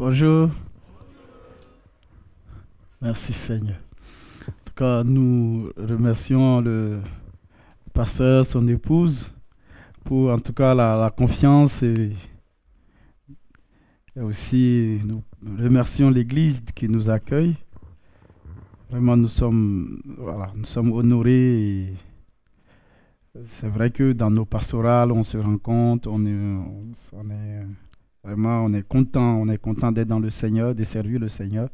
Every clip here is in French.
Bonjour. Merci Seigneur. En tout cas, nous remercions le pasteur, son épouse, pour en tout cas la confiance et aussi nous remercions l'Église qui nous accueille. Vraiment, nous sommes honorés. Et c'est vrai que dans nos pastorales, on se rend compte, on est content d'être dans le Seigneur, de servir le Seigneur.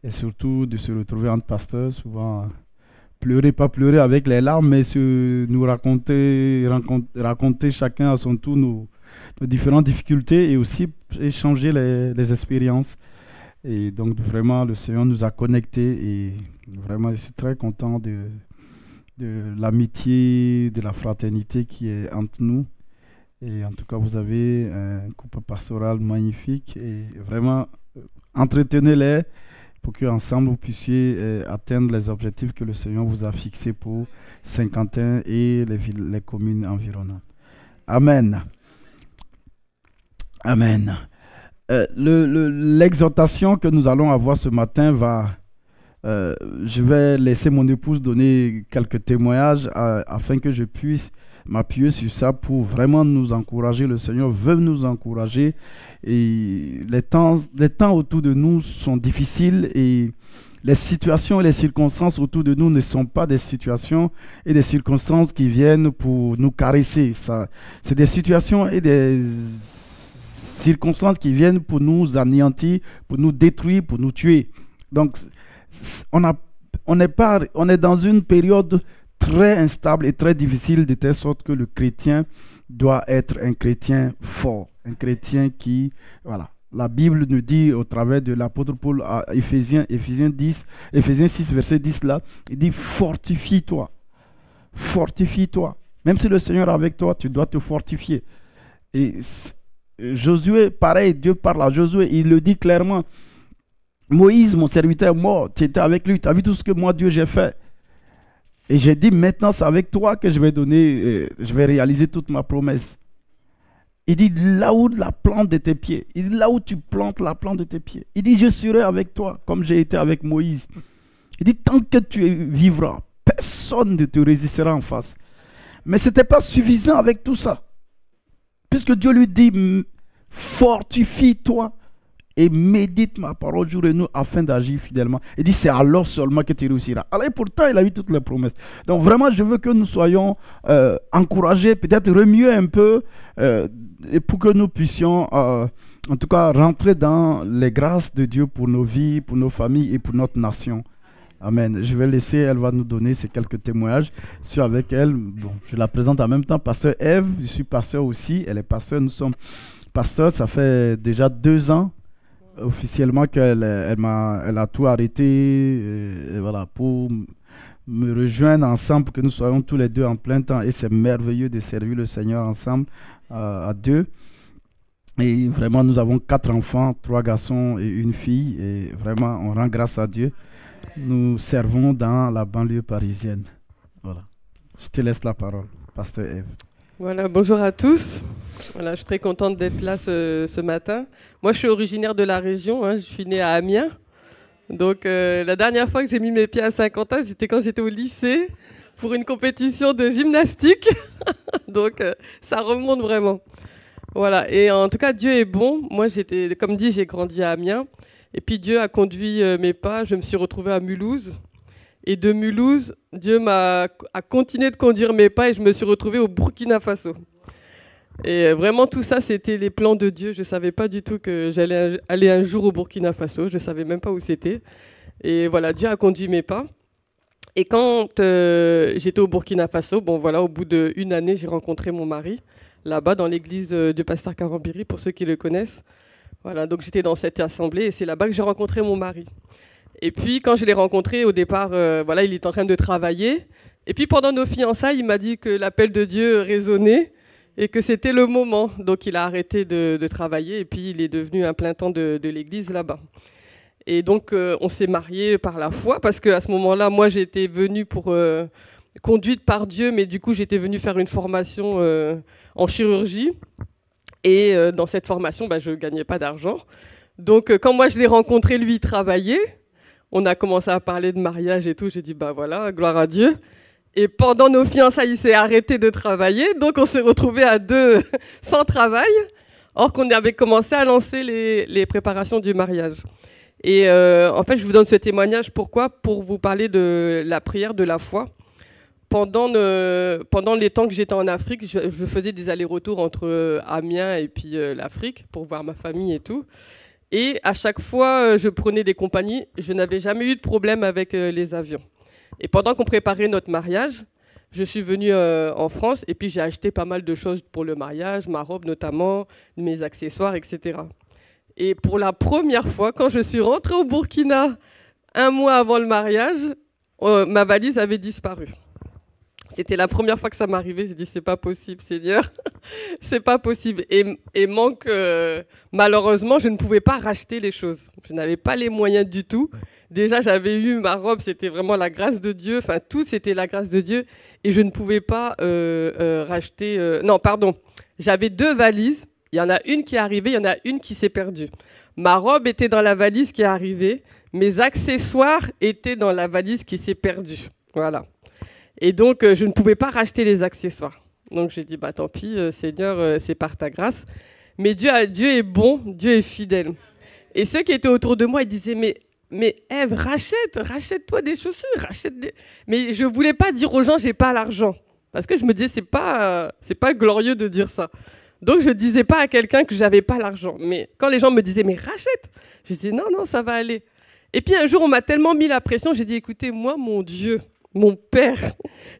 Et surtout de se retrouver entre pasteurs, souvent pas pleurer avec les larmes, mais nous raconter chacun à son tour nos différentes difficultés et aussi échanger les expériences. Et donc vraiment, le Seigneur nous a connectés et vraiment, je suis très content de l'amitié, de la fraternité qui est entre nous. Et en tout cas, vous avez un couple pastoral magnifique et vraiment, entretenez-les pour qu'ensemble vous puissiez atteindre les objectifs que le Seigneur vous a fixés pour Saint-Quentin et les communes environnantes. Amen. Amen. L'exhortation que nous allons avoir ce matin je vais laisser mon épouse donner quelques témoignages afin que je puisse m'appuyer sur ça pour vraiment nous encourager. Le Seigneur veut nous encourager. Et les temps autour de nous sont difficiles et les situations et les circonstances autour de nous ne sont pas des situations et des circonstances qui viennent pour nous caresser. C'est des situations et des circonstances qui viennent pour nous anéantir, pour nous détruire, pour nous tuer. Donc, on est dans une période très instable et très difficile, de telle sorte que le chrétien doit être un chrétien fort, un chrétien qui, voilà, la Bible nous dit au travers de l'apôtre Paul à Éphésiens 6, verset 10 là, il dit fortifie-toi, fortifie-toi. Même si le Seigneur est avec toi, tu dois te fortifier. Et Josué, pareil, Dieu parle à Josué, il le dit clairement. Moïse, mon serviteur est mort, tu étais avec lui, tu as vu tout ce que moi, Dieu, j'ai fait. Et j'ai dit, maintenant, c'est avec toi que je vais réaliser toute ma promesse. Il dit, là où la plante de tes pieds, il dit, là où tu plantes la plante de tes pieds. Il dit, je serai avec toi, comme j'ai été avec Moïse. Il dit, tant que tu vivras, personne ne te résistera en face. Mais ce n'était pas suffisant avec tout ça. Puisque Dieu lui dit, fortifie-toi et médite ma parole jour et nuit afin d'agir fidèlement. Il dit, c'est alors seulement que tu réussiras. Alors, et pourtant, il a eu toutes les promesses. Donc, vraiment, je veux que nous soyons encouragés, peut-être remuer un peu, et pour que nous puissions, en tout cas, rentrer dans les grâces de Dieu pour nos vies, pour nos familles et pour notre nation. Amen. Je vais laisser, elle va nous donner ces quelques témoignages. Je suis avec elle. Bon, je la présente en même temps, pasteur Ève. Je suis pasteur aussi. Elle est pasteur. Nous sommes pasteurs. Ça fait déjà 2 ans officiellement qu'elle a tout arrêté et voilà, pour me rejoindre ensemble, pour que nous soyons tous les deux en plein temps. Et c'est merveilleux de servir le Seigneur ensemble à deux. Et vraiment, nous avons 4 enfants, 3 garçons et 1 fille. Et vraiment, on rend grâce à Dieu. Nous servons dans la banlieue parisienne. Voilà. Je te laisse la parole, pasteur Ève. Voilà, bonjour à tous. Voilà, je suis très contente d'être là ce matin. Moi, je suis originaire de la région. Je suis née à Amiens. Donc, la dernière fois que j'ai mis mes pieds à Saint-Quentin, c'était quand j'étais au lycée pour une compétition de gymnastique. Donc, ça remonte vraiment. Voilà. Et en tout cas, Dieu est bon. Moi, comme dit, j'ai grandi à Amiens. Et puis, Dieu a conduit mes pas. Je me suis retrouvée à Mulhouse. Et de Mulhouse, Dieu a continué de conduire mes pas et je me suis retrouvée au Burkina Faso. Et vraiment, tout ça, c'était les plans de Dieu. Je ne savais pas du tout que j'allais aller un jour au Burkina Faso. Je ne savais même pas où c'était. Et voilà, Dieu a conduit mes pas. Et quand j'étais au Burkina Faso, bon voilà, au bout d'1 année, j'ai rencontré mon mari, là-bas, dans l'église du pasteur Karambiri, pour ceux qui le connaissent. Voilà, donc j'étais dans cette assemblée et c'est là-bas que j'ai rencontré mon mari. Et puis, quand je l'ai rencontré, au départ, voilà, il était en train de travailler. Et puis, pendant nos fiançailles, il m'a dit que l'appel de Dieu résonnait et que c'était le moment. Donc, il a arrêté de travailler et puis il est devenu un plein temps de l'église là-bas. Et donc, on s'est mariés par la foi parce qu'à ce moment-là, moi, j'étais venue pour conduite par Dieu, mais du coup, j'étais venue faire une formation en chirurgie. Et dans cette formation, je ne gagnais pas d'argent. Donc, quand moi je l'ai rencontré, lui, il travaillait. On a commencé à parler de mariage et tout. J'ai dit, bah voilà, gloire à Dieu. Et pendant nos fiançailles, il s'est arrêté de travailler. Donc, on s'est retrouvés à deux sans travail. Or qu'on avait commencé à lancer les préparations du mariage. Et en fait, je vous donne ce témoignage. Pourquoi? Pour vous parler de la prière de la foi. Pendant les temps que j'étais en Afrique, je faisais des allers-retours entre Amiens et puis l'Afrique pour voir ma famille et tout. Et à chaque fois, je prenais des compagnies. Je n'avais jamais eu de problème avec les avions. Et pendant qu'on préparait notre mariage, je suis venue en France et puis j'ai acheté pas mal de choses pour le mariage, ma robe notamment, mes accessoires, etc. Et pour la première fois, quand je suis rentrée au Burkina, un mois avant le mariage, ma valise avait disparu. C'était la première fois que ça m'arrivait. J'ai dit, c'est pas possible, Seigneur. C'est pas possible. Et malheureusement, je ne pouvais pas racheter les choses. Je n'avais pas les moyens du tout. Déjà, j'avais eu ma robe, c'était vraiment la grâce de Dieu. Enfin, tout, c'était la grâce de Dieu. Et je ne pouvais pas racheter... Non, pardon. J'avais 2 valises. Il y en a une qui est arrivée, il y en a une qui s'est perdue. Ma robe était dans la valise qui est arrivée. Mes accessoires étaient dans la valise qui s'est perdue. Voilà. Et donc, je ne pouvais pas racheter les accessoires. Donc, j'ai dit, bah tant pis, Seigneur, c'est par ta grâce. Mais Dieu est bon, Dieu est fidèle. Et ceux qui étaient autour de moi, ils disaient, mais Ève, rachète-toi des chaussures, Mais je ne voulais pas dire aux gens, j'ai pas l'argent. Parce que je me disais, c'est pas glorieux de dire ça. Donc, je ne disais pas à quelqu'un que j'avais pas l'argent. Mais quand les gens me disaient, mais rachète, je disais, non, ça va aller. Et puis, un jour, on m'a tellement mis la pression, j'ai dit, écoutez, moi, mon Dieu, mon père,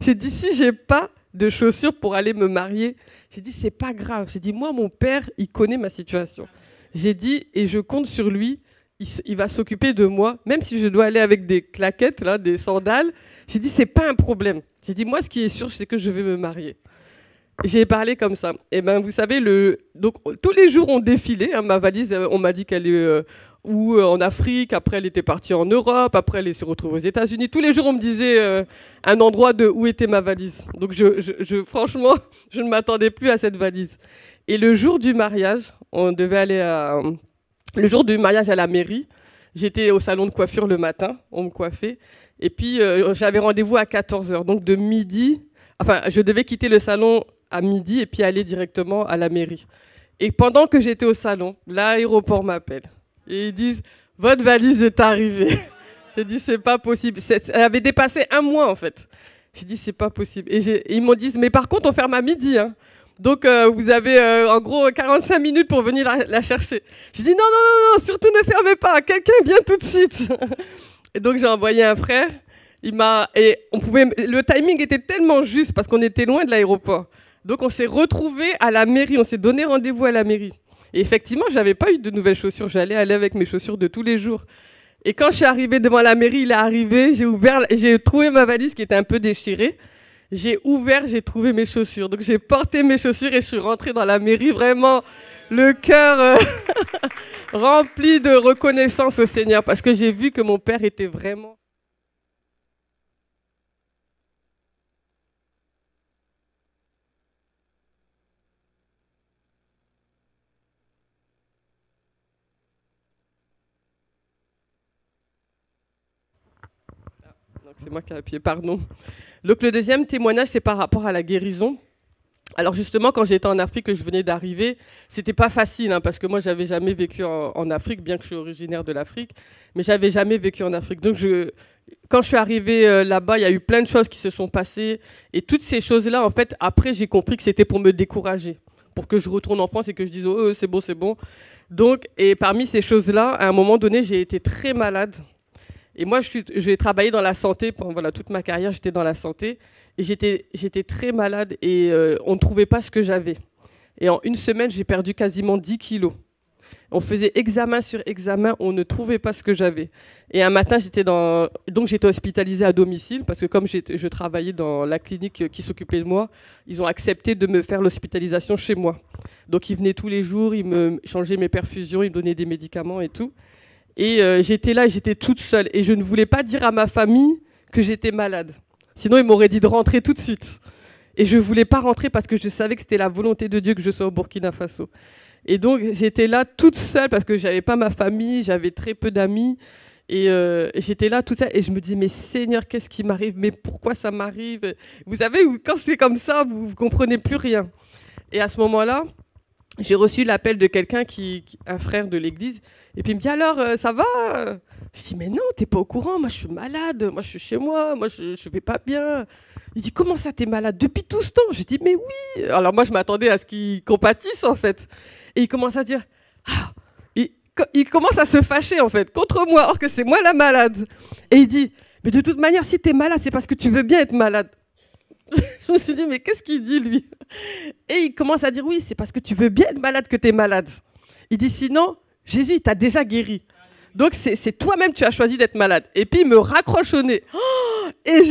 j'ai dit, si j'ai pas de chaussures pour aller me marier, j'ai dit, c'est pas grave. J'ai dit, moi, mon père, il connaît ma situation. J'ai dit, et je compte sur lui, il va s'occuper de moi, même si je dois aller avec des claquettes, là, des sandales. J'ai dit, c'est pas un problème. J'ai dit, moi, ce qui est sûr, c'est que je vais me marier. J'ai parlé comme ça. Et ben, vous savez, donc, tous les jours, on défilait. Hein, ma valise, on m'a dit qu'elle est en Afrique. Après, elle était partie en Europe. Après, elle s'est retrouvée aux États-Unis. Tous les jours, on me disait un endroit de où était ma valise. Donc, franchement, je ne m'attendais plus à cette valise. Et le jour du mariage, on devait aller le jour du mariage à la mairie. J'étais au salon de coiffure le matin. On me coiffait. Et puis, j'avais rendez-vous à 14h. Donc, de midi... Enfin, je devais quitter le salon à midi et puis aller directement à la mairie. Et pendant que j'étais au salon, l'aéroport m'appelle. Et ils disent, votre valise est arrivée. J'ai dit, c'est pas possible. Elle avait dépassé 1 mois, en fait. J'ai dit, c'est pas possible. Et ils m'ont dit, mais par contre, on ferme à midi. Hein. Donc, vous avez en gros 45 minutes pour venir la chercher. J'ai dit, non, surtout ne fermez pas. Quelqu'un vient tout de suite. Et donc, j'ai envoyé un frère. Le timing était tellement juste parce qu'on était loin de l'aéroport. Donc, on s'est retrouvés à la mairie. On s'est donné rendez-vous à la mairie. Et effectivement, je n'avais pas eu de nouvelles chaussures. J'allais aller avec mes chaussures de tous les jours. Et quand je suis arrivée devant la mairie, il est arrivé. J'ai trouvé ma valise qui était un peu déchirée. J'ai ouvert, j'ai trouvé mes chaussures. Donc, j'ai porté mes chaussures et je suis rentrée dans la mairie. Vraiment, le cœur rempli de reconnaissance au Seigneur. Parce que j'ai vu que mon père était vraiment... C'est moi qui ai appuyé, pardon. Donc le deuxième témoignage, c'est par rapport à la guérison. Alors justement, quand j'étais en Afrique, que je venais d'arriver, c'était pas facile, hein, parce que moi, j'avais jamais vécu en Afrique, bien que je suis originaire de l'Afrique, mais j'avais jamais vécu en Afrique. Donc quand je suis arrivée là-bas, il y a eu plein de choses qui se sont passées, et toutes ces choses-là, en fait, après, j'ai compris que c'était pour me décourager, pour que je retourne en France et que je dise, oh, c'est bon, c'est bon. Donc, et parmi ces choses-là, à un moment donné, j'ai été très malade. Et moi, j'ai travaillé dans la santé pendant toute ma carrière, j'étais dans la santé. Et j'étais très malade et on ne trouvait pas ce que j'avais. Et en 1 semaine, j'ai perdu quasiment 10 kilos. On faisait examen sur examen, on ne trouvait pas ce que j'avais. Et un matin, j'étais hospitalisée à domicile parce que comme je travaillais dans la clinique qui s'occupait de moi, ils ont accepté de me faire l'hospitalisation chez moi. Donc ils venaient tous les jours, ils me changeaient mes perfusions, ils me donnaient des médicaments et tout. Et j'étais là, j'étais toute seule. Et je ne voulais pas dire à ma famille que j'étais malade. Sinon, ils m'auraient dit de rentrer tout de suite. Et je ne voulais pas rentrer parce que je savais que c'était la volonté de Dieu que je sois au Burkina Faso. Et donc, j'étais là toute seule parce que j'avais pas ma famille, j'avais très peu d'amis. Et j'étais là toute seule et je me dis, mais Seigneur, qu'est-ce qui m'arrive? Mais pourquoi ça m'arrive? Vous savez, quand c'est comme ça, vous ne comprenez plus rien. Et à ce moment-là, j'ai reçu l'appel de quelqu'un, un frère de l'église. Et puis il me dit, alors, ça va? Je dis, mais non, t'es pas au courant, moi je suis malade, moi je suis chez moi, moi je vais pas bien. Il dit, comment ça, t'es malade depuis tout ce temps? Je dis, mais oui. Alors moi je m'attendais à ce qu'il compatisse en fait. Et il commence à dire, ah, il commence à se fâcher en fait contre moi, alors que c'est moi la malade. Et il dit, mais de toute manière, si t'es malade, c'est parce que tu veux bien être malade. Je me suis dit, mais qu'est-ce qu'il dit lui? Et il commence à dire, oui, c'est parce que tu veux bien être malade que t'es malade. Il dit, sinon, Jésus, il t'a déjà guéri. Donc, c'est toi-même, tu as choisi d'être malade. Et puis, il me raccroche au nez. Oh, et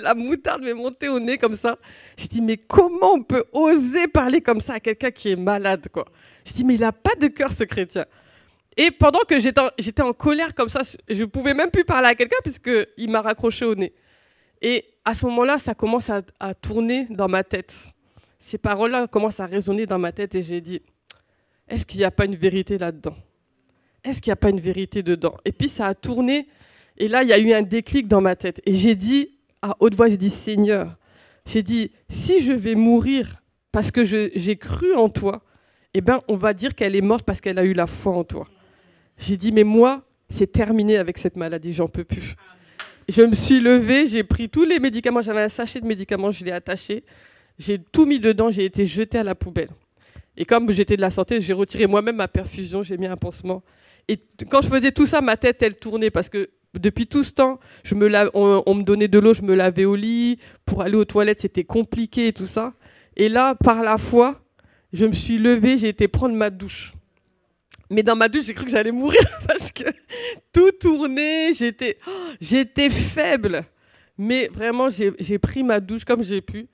la moutarde m'est montée au nez comme ça. J'ai dit, mais comment on peut oser parler comme ça à quelqu'un qui est malade, quoi? J'ai dit, mais il n'a pas de cœur, ce chrétien. Et pendant que j'étais en colère comme ça, je ne pouvais même plus parler à quelqu'un puisqu'il m'a raccroché au nez. Et à ce moment-là, ça commence à tourner dans ma tête. Ces paroles-là commencent à résonner dans ma tête et j'ai dit, est-ce qu'il n'y a pas une vérité là-dedans? Est-ce qu'il n'y a pas une vérité dedans? Et puis ça a tourné et là, il y a eu un déclic dans ma tête. Et j'ai dit, à haute voix, j'ai dit, Seigneur, j'ai dit, si je vais mourir parce que j'ai cru en toi, eh ben, on va dire qu'elle est morte parce qu'elle a eu la foi en toi. J'ai dit, mais moi, c'est terminé avec cette maladie, j'en peux plus. Je me suis levée, j'ai pris tous les médicaments, j'avais un sachet de médicaments, je l'ai attaché, j'ai tout mis dedans, j'ai été jetée à la poubelle. Et comme j'étais de la santé, j'ai retiré moi-même ma perfusion, j'ai mis un pansement. Et quand je faisais tout ça, ma tête, elle tournait parce que depuis tout ce temps, on me donnait de l'eau, je me lavais au lit, pour aller aux toilettes, c'était compliqué et tout ça. Et là, par la foi, je me suis levée, j'ai été prendre ma douche. Mais dans ma douche, j'ai cru que j'allais mourir parce que tout tournait, j'étais faible. Mais vraiment, j'ai pris ma douche comme j'ai pu.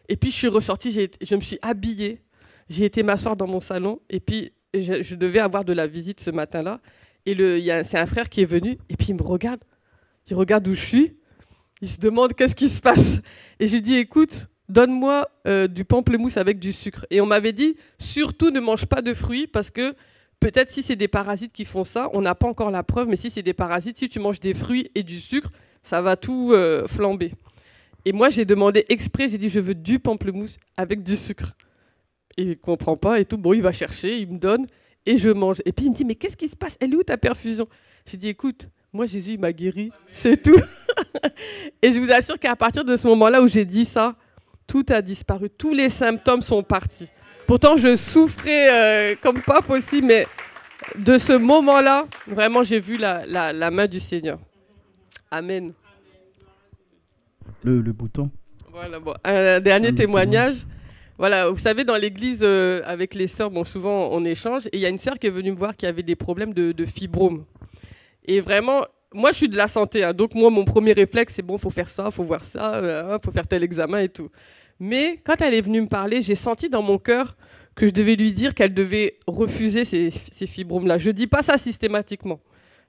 Et puis, je suis ressortie, je me suis habillée. J'ai été m'asseoir dans mon salon. Et puis, je devais avoir de la visite ce matin-là. Et c'est un frère qui est venu. Et puis, il me regarde. Il regarde où je suis. Il se demande qu'est-ce qui se passe. Et je lui dis, écoute, donne-moi du pamplemousse avec du sucre. Et on m'avait dit, surtout ne mange pas de fruits parce que peut-être si c'est des parasites qui font ça, on n'a pas encore la preuve, mais si c'est des parasites, si tu manges des fruits et du sucre, ça va tout flamber. Et moi, j'ai demandé exprès, j'ai dit, je veux du pamplemousse avec du sucre. Et il ne comprend pas et tout. Bon, il va chercher, il me donne et je mange. Et puis, il me dit, mais qu'est-ce qui se passe? Elle est où ta perfusion? J'ai dit, écoute, moi, Jésus, il m'a guéri, c'est tout. Et je vous assure qu'à partir de ce moment-là où j'ai dit ça, tout a disparu. Tous les symptômes sont partis. Pourtant, je souffrais comme pas possible, mais de ce moment-là, vraiment, j'ai vu la main du Seigneur. Amen. Le bouton. Voilà, bon. Un dernier témoignage. Voilà, vous savez, dans l'église, avec les sœurs, bon, souvent, on échange. Et il y a une sœur qui est venue me voir qui avait des problèmes de fibrome. Et vraiment, moi, je suis de la santé. Hein, donc, moi, mon premier réflexe, c'est bon, il faut faire ça, il faut voir ça, faut faire tel examen et tout. Mais quand elle est venue me parler, j'ai senti dans mon cœur que je devais lui dire qu'elle devait refuser ces fibromes-là. Je ne dis pas ça systématiquement.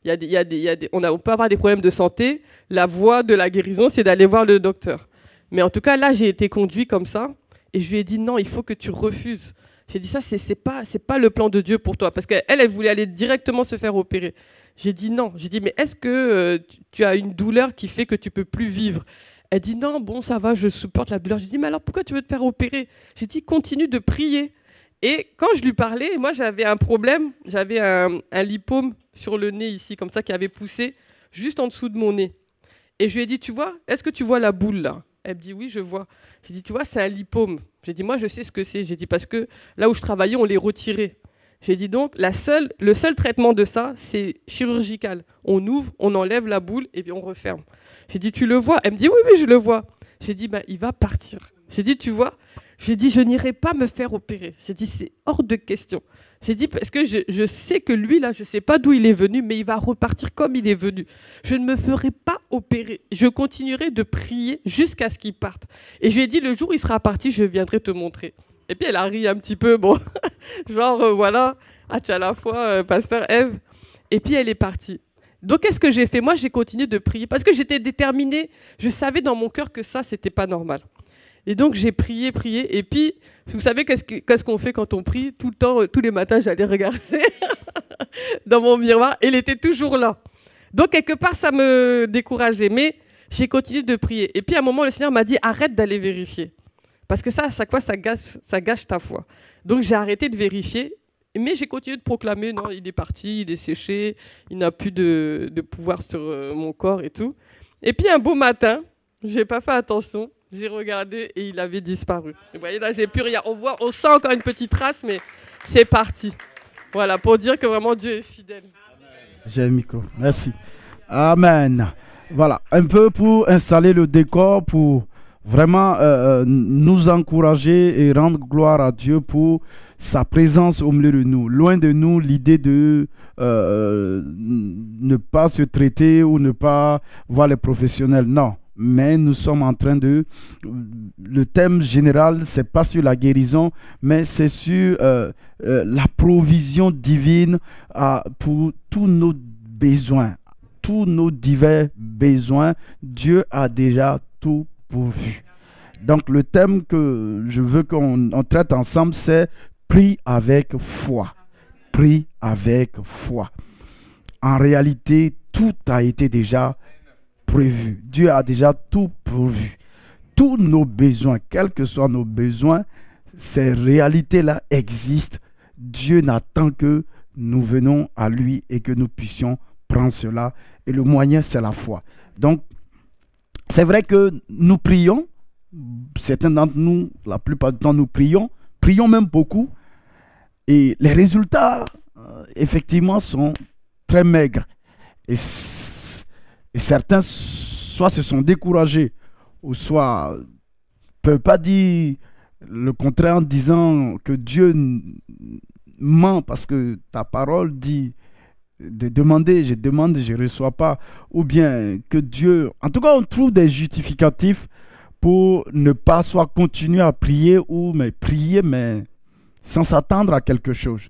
On peut avoir des problèmes de santé. La voie de la guérison, c'est d'aller voir le docteur. Mais en tout cas, là, j'ai été conduit comme ça. Et je lui ai dit, non, il faut que tu refuses. J'ai dit, ça, c'est pas le plan de Dieu pour toi. Parce qu'elle, elle voulait aller directement se faire opérer. J'ai dit non. J'ai dit, mais est-ce que tu as une douleur qui fait que tu ne peux plus vivre? Elle dit, non, bon, ça va, je supporte la douleur. J'ai dit, mais alors pourquoi tu veux te faire opérer? J'ai dit, continue de prier. Et quand je lui parlais, moi, j'avais un problème. J'avais un lipome sur le nez ici, comme ça, qui avait poussé juste en dessous de mon nez. Et je lui ai dit, tu vois, est-ce que tu vois la boule là? Elle me dit, oui, je vois. J'ai dit, tu vois, c'est un lipome. J'ai dit, moi, je sais ce que c'est. J'ai dit, parce que là où je travaillais, on les retirait. J'ai dit, donc, le seul traitement de ça, c'est chirurgical. On ouvre, on enlève la boule et puis on referme. J'ai dit, tu le vois? Elle me dit, oui, oui, je le vois. J'ai dit, il va partir. J'ai dit, tu vois? J'ai dit, je n'irai pas me faire opérer. J'ai dit, c'est hors de question. J'ai dit, parce que je sais que lui, là, je ne sais pas d'où il est venu, mais il va repartir comme il est venu. Je ne me ferai pas opérer. Je continuerai de prier jusqu'à ce qu'il parte. Et je lui ai dit, le jour où il sera parti, je viendrai te montrer. Et puis, elle a ri un petit peu, bon, genre, voilà, tu as la foi, pasteur Ève. Et puis, elle est partie. Donc, qu'est-ce que j'ai fait? Moi, j'ai continué de prier parce que j'étais déterminée. Je savais dans mon cœur que ça, c'était pas normal. Et donc j'ai prié, prié. Et puis, vous savez qu'est-ce qu'on fait quand on prie? Tout le temps, tous les matins, j'allais regarder dans mon miroir. Et il était toujours là. Donc quelque part, ça me décourageait. Mais j'ai continué de prier. Et puis à un moment, le Seigneur m'a dit, arrête d'aller vérifier. Parce que ça, à chaque fois, ça gâche ta foi. Donc j'ai arrêté de vérifier. Mais j'ai continué de proclamer, non, il est parti, il est séché, il n'a plus de pouvoir sur mon corps et tout. Et puis un beau matin, je n'ai pas fait attention, j'ai regardé et il avait disparu. Vous voyez, là, j'ai plus rien. On sent encore une petite trace, mais c'est parti. Voilà, pour dire que vraiment Dieu est fidèle. J'ai le micro, merci. Amen. Voilà, un peu pour installer le décor, pour vraiment nous encourager et rendre gloire à Dieu pour sa présence au milieu de nous. Loin de nous l'idée de ne pas se traiter ou ne pas voir les professionnels. Non, mais nous sommes en train de... Le thème général, c'est pas sur la guérison, mais c'est sur la provision divine pour tous nos besoins. Tous nos divers besoins, Dieu a déjà tout pourvu. Donc le thème que je veux qu'on traite ensemble, c'est prie avec foi. Prie avec foi. En réalité, tout a été déjà prévu. Dieu a déjà tout pourvu. Tous nos besoins, quels que soient nos besoins, ces réalités-là existent. Dieu n'attend que nous venons à lui et que nous puissions prendre cela. Et le moyen, c'est la foi. Donc, c'est vrai que nous prions. Certains d'entre nous, la plupart du temps, nous prions même beaucoup. Et les résultats, effectivement, sont très maigres. Et certains, soit se sont découragés, ou soit ne peuvent pas dire le contraire en disant que Dieu ment, parce que ta parole dit de demander, je demande, je ne reçois pas. Ou bien que Dieu... En tout cas, on trouve des justificatifs pour ne pas soit continuer à prier, ou mais prier, mais sans s'attendre à quelque chose.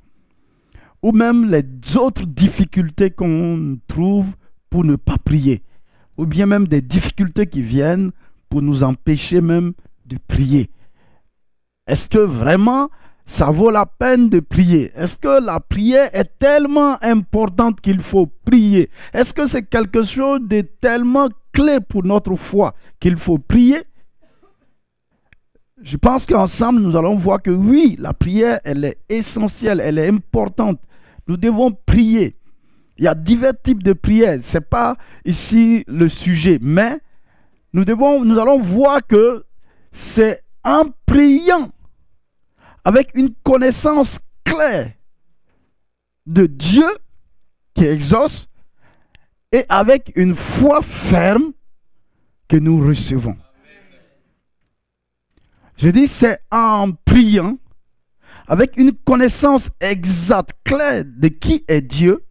Ou même les autres difficultés qu'on trouve pour ne pas prier. Ou bien même des difficultés qui viennent pour nous empêcher même de prier. Est-ce que vraiment ça vaut la peine de prier? Est-ce que la prière est tellement importante qu'il faut prier? Est-ce que c'est quelque chose de tellement clé pour notre foi qu'il faut prier? Je pense qu'ensemble, nous allons voir que oui, la prière, elle est essentielle, elle est importante. Nous devons prier. Il y a divers types de prières. Ce n'est pas ici le sujet, mais nous allons voir que c'est en priant avec une connaissance claire de Dieu qui exauce et avec une foi ferme que nous recevons. Je dis, c'est en priant, avec une connaissance exacte, claire de qui est Dieu,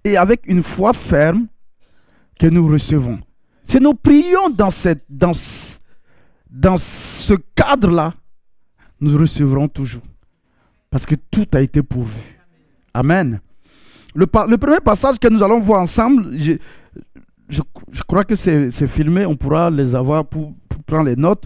et avec une foi ferme que nous recevons. Si nous prions dans ce cadre-là, nous recevrons toujours. Parce que tout a été pourvu. Amen. Le premier passage que nous allons voir ensemble, je crois que c'est filmé, on pourra les avoir pour prendre les notes,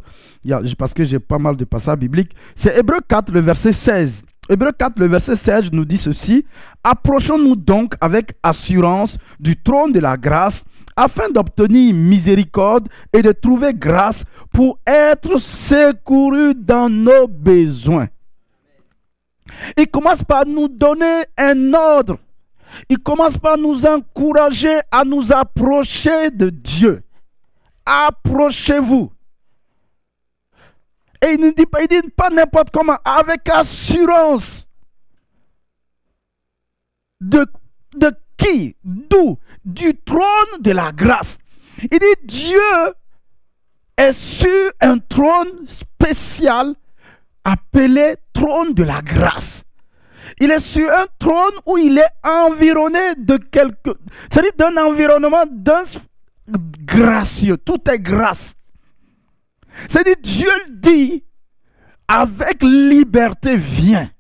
parce que j'ai pas mal de passages bibliques. C'est Hébreux 4, le verset 16. Hébreux 4, le verset 16 nous dit ceci. « Approchons-nous donc avec assurance du trône de la grâce, afin d'obtenir miséricorde et de trouver grâce pour être secourus dans nos besoins. » Il commence par nous donner un ordre. Il commence par nous encourager à nous approcher de Dieu. Approchez-vous. Et il ne dit pas n'importe comment, avec assurance. De qui? D'où? Du trône de la grâce. Il dit Dieu est sur un trône spécial appelé trône de la grâce. Il est sur un trône où il est environné de c'est-à-dire d'un environnement gracieux. Tout est grâce. C'est-à-dire Dieu dit avec liberté viens.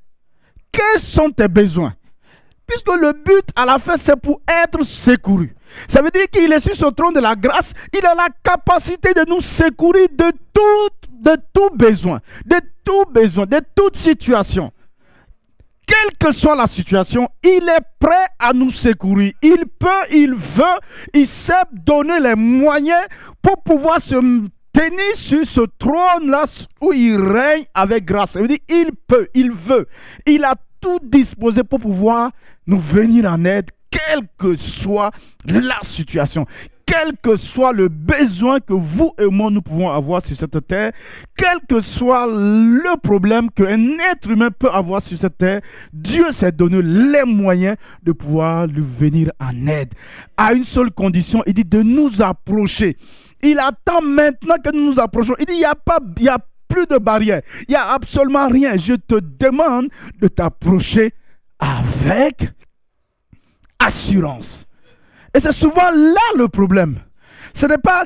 Quels sont tes besoins? Puisque le but à la fin c'est pour être secouru. Ça veut dire qu'il est sur ce trône de la grâce. Il a la capacité de nous secourir de toutes de tout besoin, de toute situation. Quelle que soit la situation, il est prêt à nous secourir. Il peut, il veut, il sait donner les moyens pour pouvoir se tenir sur ce trône-là où il règne avec grâce. Ça veut dire il peut, il veut. Il a tout disposé pour pouvoir nous venir en aide, quelle que soit la situation. Quel que soit le besoin que vous et moi nous pouvons avoir sur cette terre, quel que soit le problème qu'un être humain peut avoir sur cette terre, Dieu s'est donné les moyens de pouvoir lui venir en aide. À une seule condition, il dit de nous approcher. Il attend maintenant que nous nous approchons. Il dit, il n'y a plus de barrière. Il n'y a absolument rien. Je te demande de t'approcher avec assurance. Et c'est souvent là le problème. Ce n'est pas...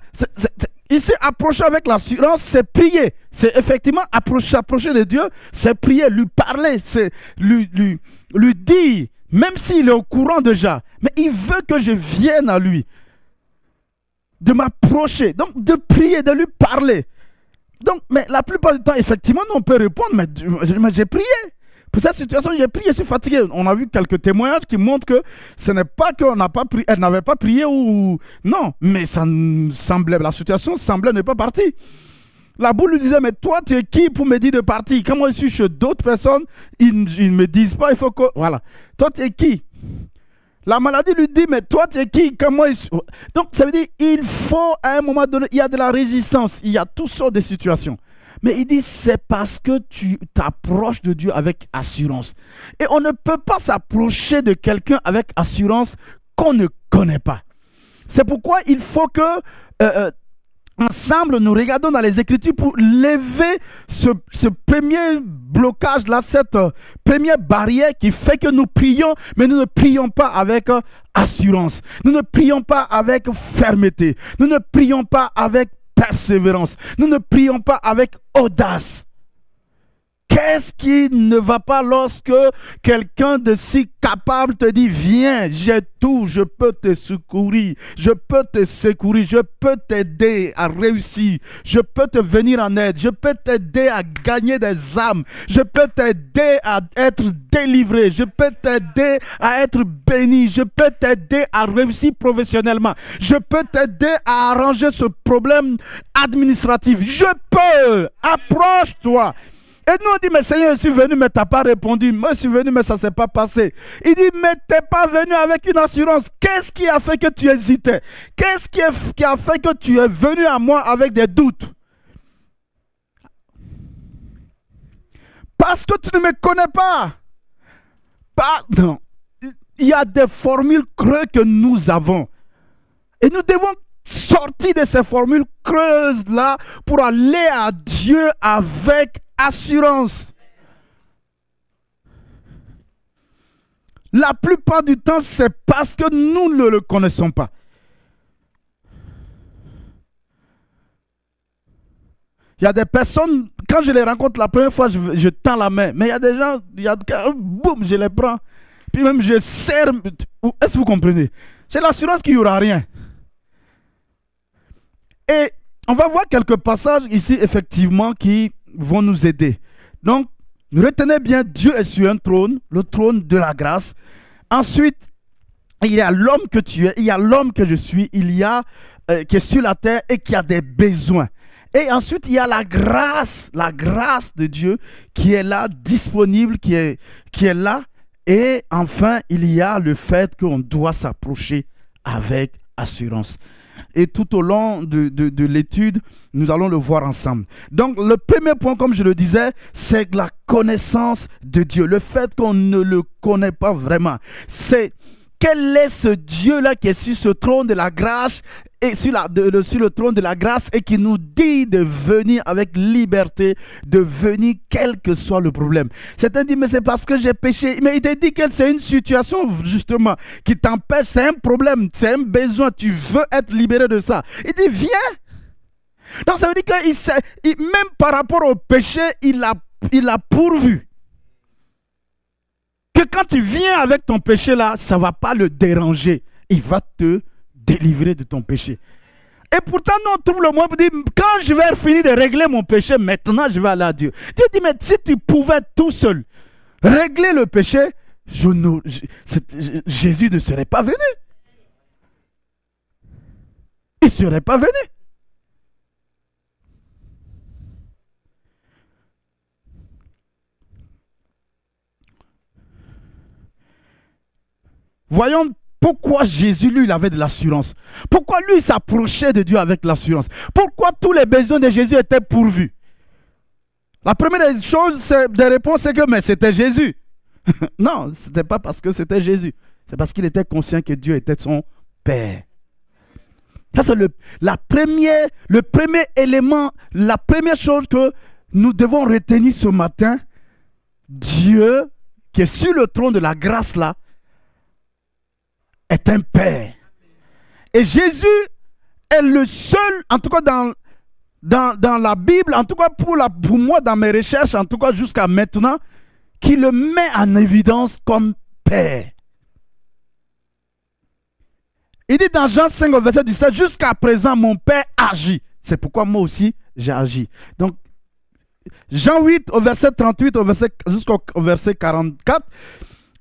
Ici, approcher avec l'assurance, c'est prier. C'est effectivement s'approcher de Dieu, c'est prier, lui parler, c'est lui dire, même s'il est au courant déjà, mais il veut que je vienne à lui, de m'approcher, donc de prier, de lui parler. Donc, mais la plupart du temps, effectivement, nous on peut répondre, mais j'ai prié. Pour cette situation, j'ai prié, je suis fatigué. On a vu quelques témoignages qui montrent que ce n'est pas qu'on n'a pas prié, elle n'avait pas prié ou... Non, mais ça semblait, la situation semblait ne pas partir. La boule lui disait, mais toi, tu es qui pour me dire de partir? Quand moi je suis chez d'autres personnes, ils ne me disent pas, il faut que... Voilà. Toi, tu es qui? La maladie lui dit, mais toi, tu es qui? Comment il... Donc, ça veut dire, il faut, à un moment donné, il y a de la résistance, il y a toutes sortes de situations. Mais il dit, c'est parce que tu t'approches de Dieu avec assurance. Et on ne peut pas s'approcher de quelqu'un avec assurance qu'on ne connaît pas. C'est pourquoi il faut que, ensemble, nous regardons dans les Écritures pour lever ce premier blocage-là, cette première barrière qui fait que nous prions, mais nous ne prions pas avec assurance. Nous ne prions pas avec fermeté. Nous ne prions pas avec persévérance. Nous ne prions pas avec audace. Qu'est-ce qui ne va pas lorsque quelqu'un de si capable te dit, viens, j'ai tout, je peux te secourir, je peux te secourir, je peux t'aider à réussir, je peux te venir en aide, je peux t'aider à gagner des âmes, je peux t'aider à être délivré, je peux t'aider à être béni, je peux t'aider à réussir professionnellement, je peux t'aider à arranger ce problème administratif, je peux, approche-toi. Et nous on dit, mais Seigneur, je suis venu, mais tu n'as pas répondu. Moi, je suis venu, mais ça ne s'est pas passé. Il dit, mais tu n'es pas venu avec une assurance. Qu'est-ce qui a fait que tu hésitais? Qu'est-ce qui a fait que tu es venu à moi avec des doutes? Parce que tu ne me connais pas. Pardon. Il y a des formules creuses que nous avons. Et nous devons sortir de ces formules creuses-là pour aller à Dieu avec assurance. La plupart du temps, c'est parce que nous ne le connaissons pas. Il y a des personnes, quand je les rencontre la première fois, je tends la main. Mais il y a des gens, boum, je les prends. Puis même je serre. Est-ce que vous comprenez? J'ai l'assurance qu'il n'y aura rien. Et on va voir quelques passages ici, effectivement, qui vont nous aider. Donc, retenez bien, Dieu est sur un trône, le trône de la grâce. Ensuite, il y a l'homme que tu es, il y a l'homme que je suis, il y a qui est sur la terre et qui a des besoins. Et ensuite, il y a la grâce de Dieu qui est là, disponible, qui est là. Et enfin, il y a le fait qu'on doit s'approcher avec assurance. Et tout au long de l'étude, nous allons le voir ensemble. Donc, le premier point, comme je le disais, c'est la connaissance de Dieu. Le fait qu'on ne le connaît pas vraiment. C'est quel est ce Dieu-là qui est sur ce trône de la grâce et sur le trône de la grâce et qui nous dit de venir avec liberté, de venir quel que soit le problème. Certains disent, mais c'est parce que j'ai péché. Mais il te dit que c'est une situation justement qui t'empêche, c'est un problème, c'est un besoin, tu veux être libéré de ça. Il dit, viens. Donc ça veut dire que même par rapport au péché, il a pourvu. Que quand tu viens avec ton péché là, ça ne va pas le déranger. Il va te délivrer de ton péché. Et pourtant, nous, on trouve le moyen pour dire, quand je vais finir de régler mon péché, maintenant, je vais aller à Dieu. Dieu dit, mais si tu pouvais tout seul régler le péché, Jésus ne serait pas venu. Il ne serait pas venu. Voyons pourquoi Jésus, lui, il avait de l'assurance. Pourquoi lui, il s'approchait de Dieu avec l'assurance. Pourquoi tous les besoins de Jésus étaient pourvus. La première des choses, des réponses, c'est que mais c'était Jésus. Non, ce n'était pas parce que c'était Jésus. C'est parce qu'il était conscient que Dieu était son Père. Ça, c'est le premier élément, la première chose que nous devons retenir ce matin. Dieu, qui est sur le trône de la grâce là, est un Père. Et Jésus est le seul, en tout cas dans la Bible, en tout cas pour moi, dans mes recherches, en tout cas jusqu'à maintenant, qui le met en évidence comme Père. Il dit dans Jean 5, verset 17, jusqu'à présent, mon Père agit. C'est pourquoi moi aussi, j'ai agi. Donc, Jean 8, au verset 38, jusqu'au verset 44,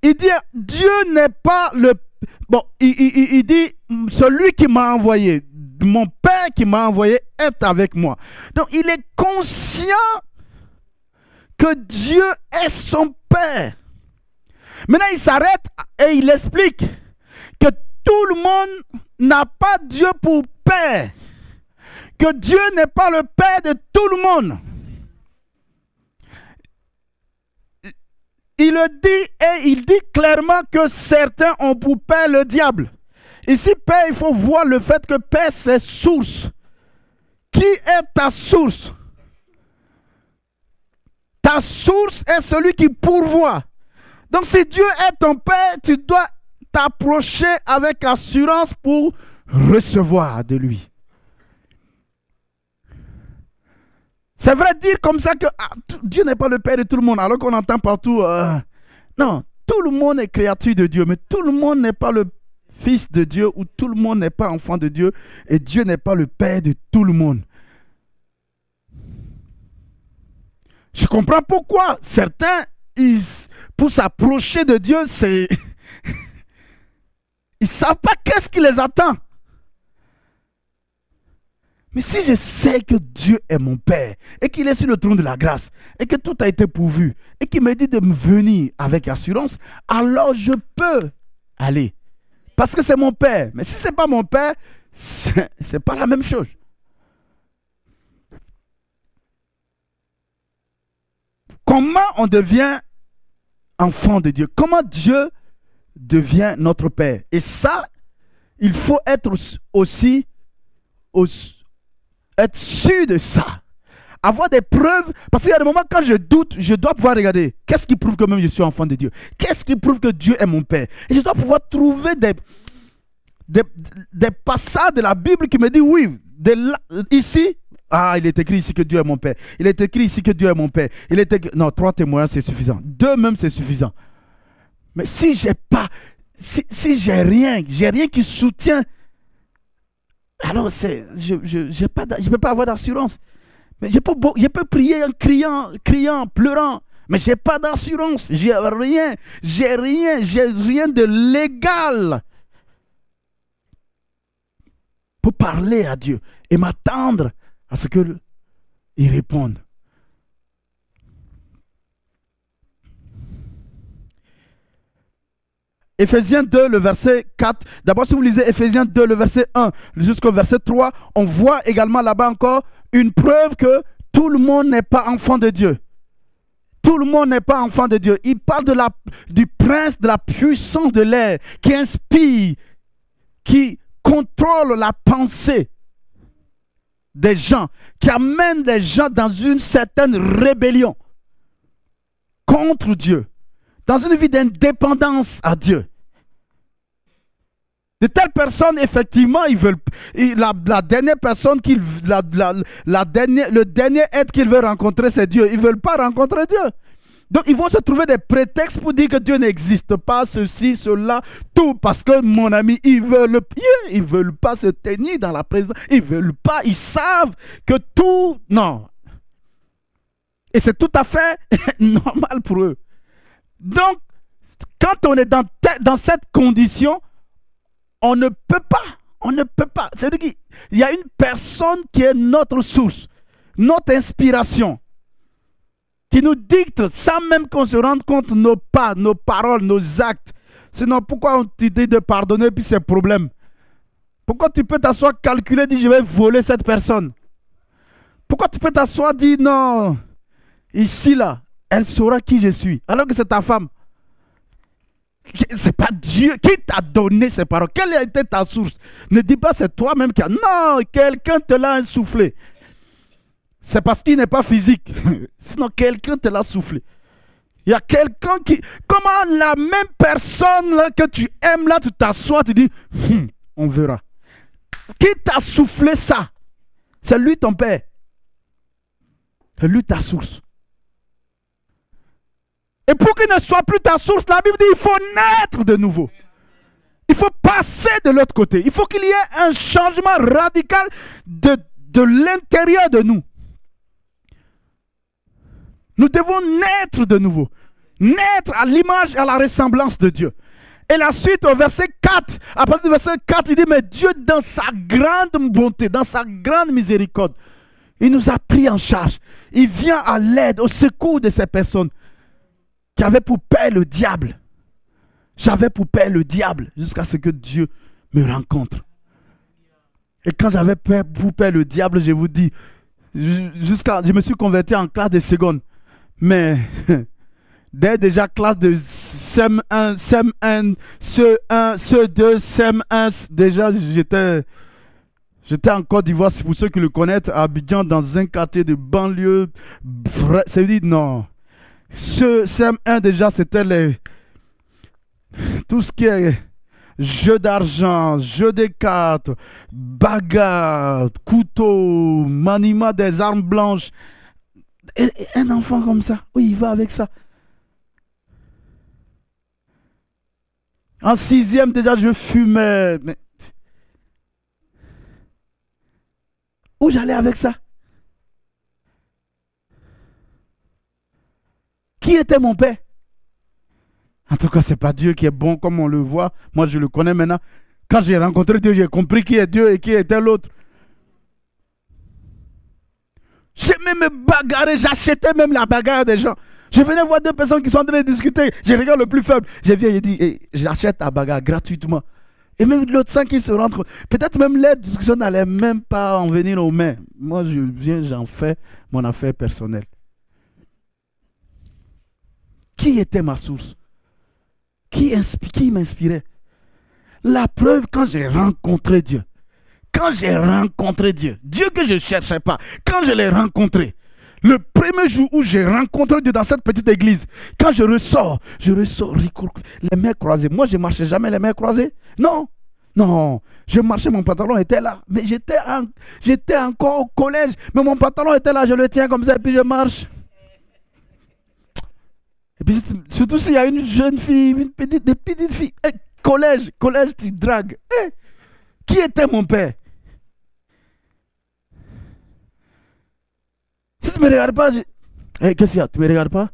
il dit, Dieu n'est pas le... Bon, il dit, celui qui m'a envoyé, mon Père qui m'a envoyé est avec moi. Donc, il est conscient que Dieu est son Père. Maintenant, il s'arrête et il explique que tout le monde n'a pas Dieu pour Père. Que Dieu n'est pas le Père de tout le monde. Il le dit et il dit clairement que certains ont pour Père le diable. Ici, Père, il faut voir le fait que Père, c'est source. Qui est ta source? Ta source est celui qui pourvoit. Donc, si Dieu est ton Père, tu dois t'approcher avec assurance pour recevoir de lui. C'est vrai dire comme ça que Dieu n'est pas le Père de tout le monde, alors qu'on entend partout. Non, tout le monde est créature de Dieu, mais tout le monde n'est pas le fils de Dieu ou tout le monde n'est pas enfant de Dieu et Dieu n'est pas le Père de tout le monde. Je comprends pourquoi certains, pour s'approcher de Dieu, c'est... Ils ne savent pas qu'est-ce qui les attend. Mais si je sais que Dieu est mon Père et qu'il est sur le trône de la grâce et que tout a été pourvu et qu'il me dit de me venir avec assurance, alors je peux aller. Parce que c'est mon Père. Mais si ce n'est pas mon Père, ce n'est pas la même chose. Comment on devient enfant de Dieu? Comment Dieu devient notre Père? Et ça, il faut être aussi être sûr de ça. Avoir des preuves. Parce qu'il y a des moments quand je doute, je dois pouvoir regarder. Qu'est-ce qui prouve que même je suis enfant de Dieu? Qu'est-ce qui prouve que Dieu est mon Père? Et je dois pouvoir trouver des passages de la Bible qui me disent oui, ici, il est écrit ici que Dieu est mon Père. Il est écrit ici que Dieu est mon Père. Non, 3 témoignages, c'est suffisant. 2 même, c'est suffisant. Mais si j'ai pas, si j'ai rien qui soutient, alors je ne peux pas avoir d'assurance. Mais je peux prier en criant, pleurant, mais je n'ai pas d'assurance. J'ai rien de légal pour parler à Dieu et m'attendre à ce qu'il réponde. Éphésiens 2, le verset 4. D'abord, si vous lisez Éphésiens 2, le verset 1 jusqu'au verset 3, on voit également là-bas encore une preuve que tout le monde n'est pas enfant de Dieu. Tout le monde n'est pas enfant de Dieu. Il parle du prince de la puissance de l'air qui inspire, qui contrôle la pensée des gens, qui amène les gens dans une certaine rébellion contre Dieu, dans une vie d'indépendance à Dieu. De telles personnes, effectivement, la dernière personne le dernier être qu'ils veulent rencontrer, c'est Dieu. Ils ne veulent pas rencontrer Dieu. Donc, ils vont se trouver des prétextes pour dire que Dieu n'existe pas, ceci, cela, tout. Parce que, mon ami, ils veulent pas se tenir dans la présence. Ils veulent pas, ils savent que tout... Non. Et c'est tout à fait normal pour eux. Donc, quand on est dans cette condition, on ne peut pas. On ne peut pas. C'est-à-dire qu'il y a une personne qui est notre source, notre inspiration, qui nous dicte sans même qu'on se rende compte nos pas, nos paroles, nos actes. Sinon, pourquoi on te dit de pardonner puis c'est problème? Pourquoi tu peux t'asseoir, calculer, dire je vais voler cette personne? Pourquoi tu peux t'asseoir, dire non, ici là, elle saura qui je suis, alors que c'est ta femme? C'est pas Dieu qui t'a donné ces paroles. Quelle a été ta source? Ne dis pas c'est toi-même qui a... Non, quelqu'un te l'a insoufflé. C'est parce qu'il n'est pas physique. Sinon, quelqu'un te l'a soufflé. Il y a quelqu'un qui... Comment la même personne là, que tu aimes, là, tu t'assois, tu dis, on verra. Qui t'a soufflé ça? C'est lui ton père. C'est lui ta source. Et pour qu'il ne soit plus ta source, la Bible dit il faut naître de nouveau. Il faut passer de l'autre côté. Il faut qu'il y ait un changement radical de l'intérieur de nous. Nous devons naître de nouveau. Naître à l'image et à la ressemblance de Dieu. Et la suite au verset 4, à partir du verset 4, il dit, mais Dieu dans sa grande bonté, dans sa grande miséricorde, il nous a pris en charge. Il vient à l'aide, au secours de ces personnes qui avaient pour père le diable. J'avais pour père le diable jusqu'à ce que Dieu me rencontre. Et quand j'avais pour père le diable, je vous dis, je me suis converti en classe de seconde. Mais dès déjà classe de SEM1, SEM1, CE1, CE2, SEM1, déjà j'étais en Côte d'Ivoire, c'est pour ceux qui le connaissent, à Abidjan, dans un quartier de banlieue. Ça veut dire non. Ce CM1 déjà, c'était tout ce qui est jeu d'argent, jeu de cartes, bagarre, couteau, maniement des armes blanches. Et un enfant comme ça, oui, il va avec ça. En 6e déjà, je fumais. Mais... où j'allais avec ça? Qui était mon père? En tout cas, ce n'est pas Dieu qui est bon comme on le voit. Moi, je le connais maintenant. Quand j'ai rencontré Dieu, j'ai compris qui est Dieu et qui était l'autre. J'aimais me bagarrer, j'achetais même la bagarre des gens. Je venais voir deux personnes qui sont en train de discuter. Je regarde le plus faible. Je viens et dis, hey, j'achète ta bagarre gratuitement. Et même l'autre sans qu'il se rende compte. Peut-être même les discussions n'allaient même pas en venir aux mains. Moi, je viens, j'en fais mon affaire personnelle. Qui était ma source? Qui m'inspirait? La preuve, quand j'ai rencontré Dieu. Quand j'ai rencontré Dieu. Dieu que je ne cherchais pas. Quand je l'ai rencontré. Le premier jour où j'ai rencontré Dieu dans cette petite église. Quand je ressors, les mains croisées. Moi, je ne marchais jamais les mains croisées. Non. Non. Je marchais, mon pantalon était là. Mais j'étais encore au collège. Mais mon pantalon était là. Je le tiens comme ça et puis je marche. Et puis surtout s'il y a une jeune fille, des petites filles, collège, tu dragues. Qui était mon père? Si tu ne me regardes pas, qu'est-ce qu'il y a? Tu ne me regardes pas?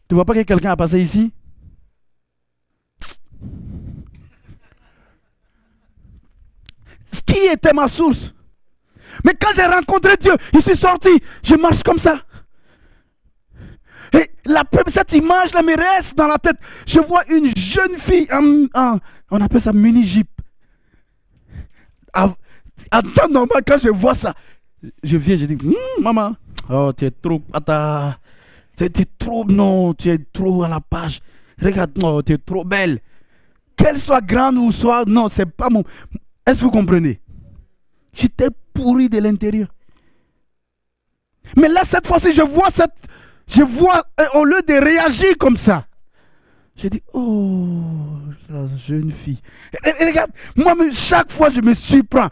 Tu ne vois pas que quelqu'un a passé ici? Qui était ma source? Mais quand j'ai rencontré Dieu, je suis sorti, je marche comme ça. Et cette image-là me reste dans la tête. Je vois une jeune fille, on appelle ça mini-jeep. En temps normal, quand je vois ça, je viens, je dis, maman, oh, tu es trop, tu es trop, non, tu es trop à la page. Regarde, non, tu es trop belle. Qu'elle soit grande ou soit, non, c'est pas mon... Est-ce que vous comprenez? J'étais pourri de l'intérieur. Mais là, cette fois-ci, je vois, au lieu de réagir comme ça, j'ai dit, oh, la jeune fille. Et regarde, moi, chaque fois, je me surprends.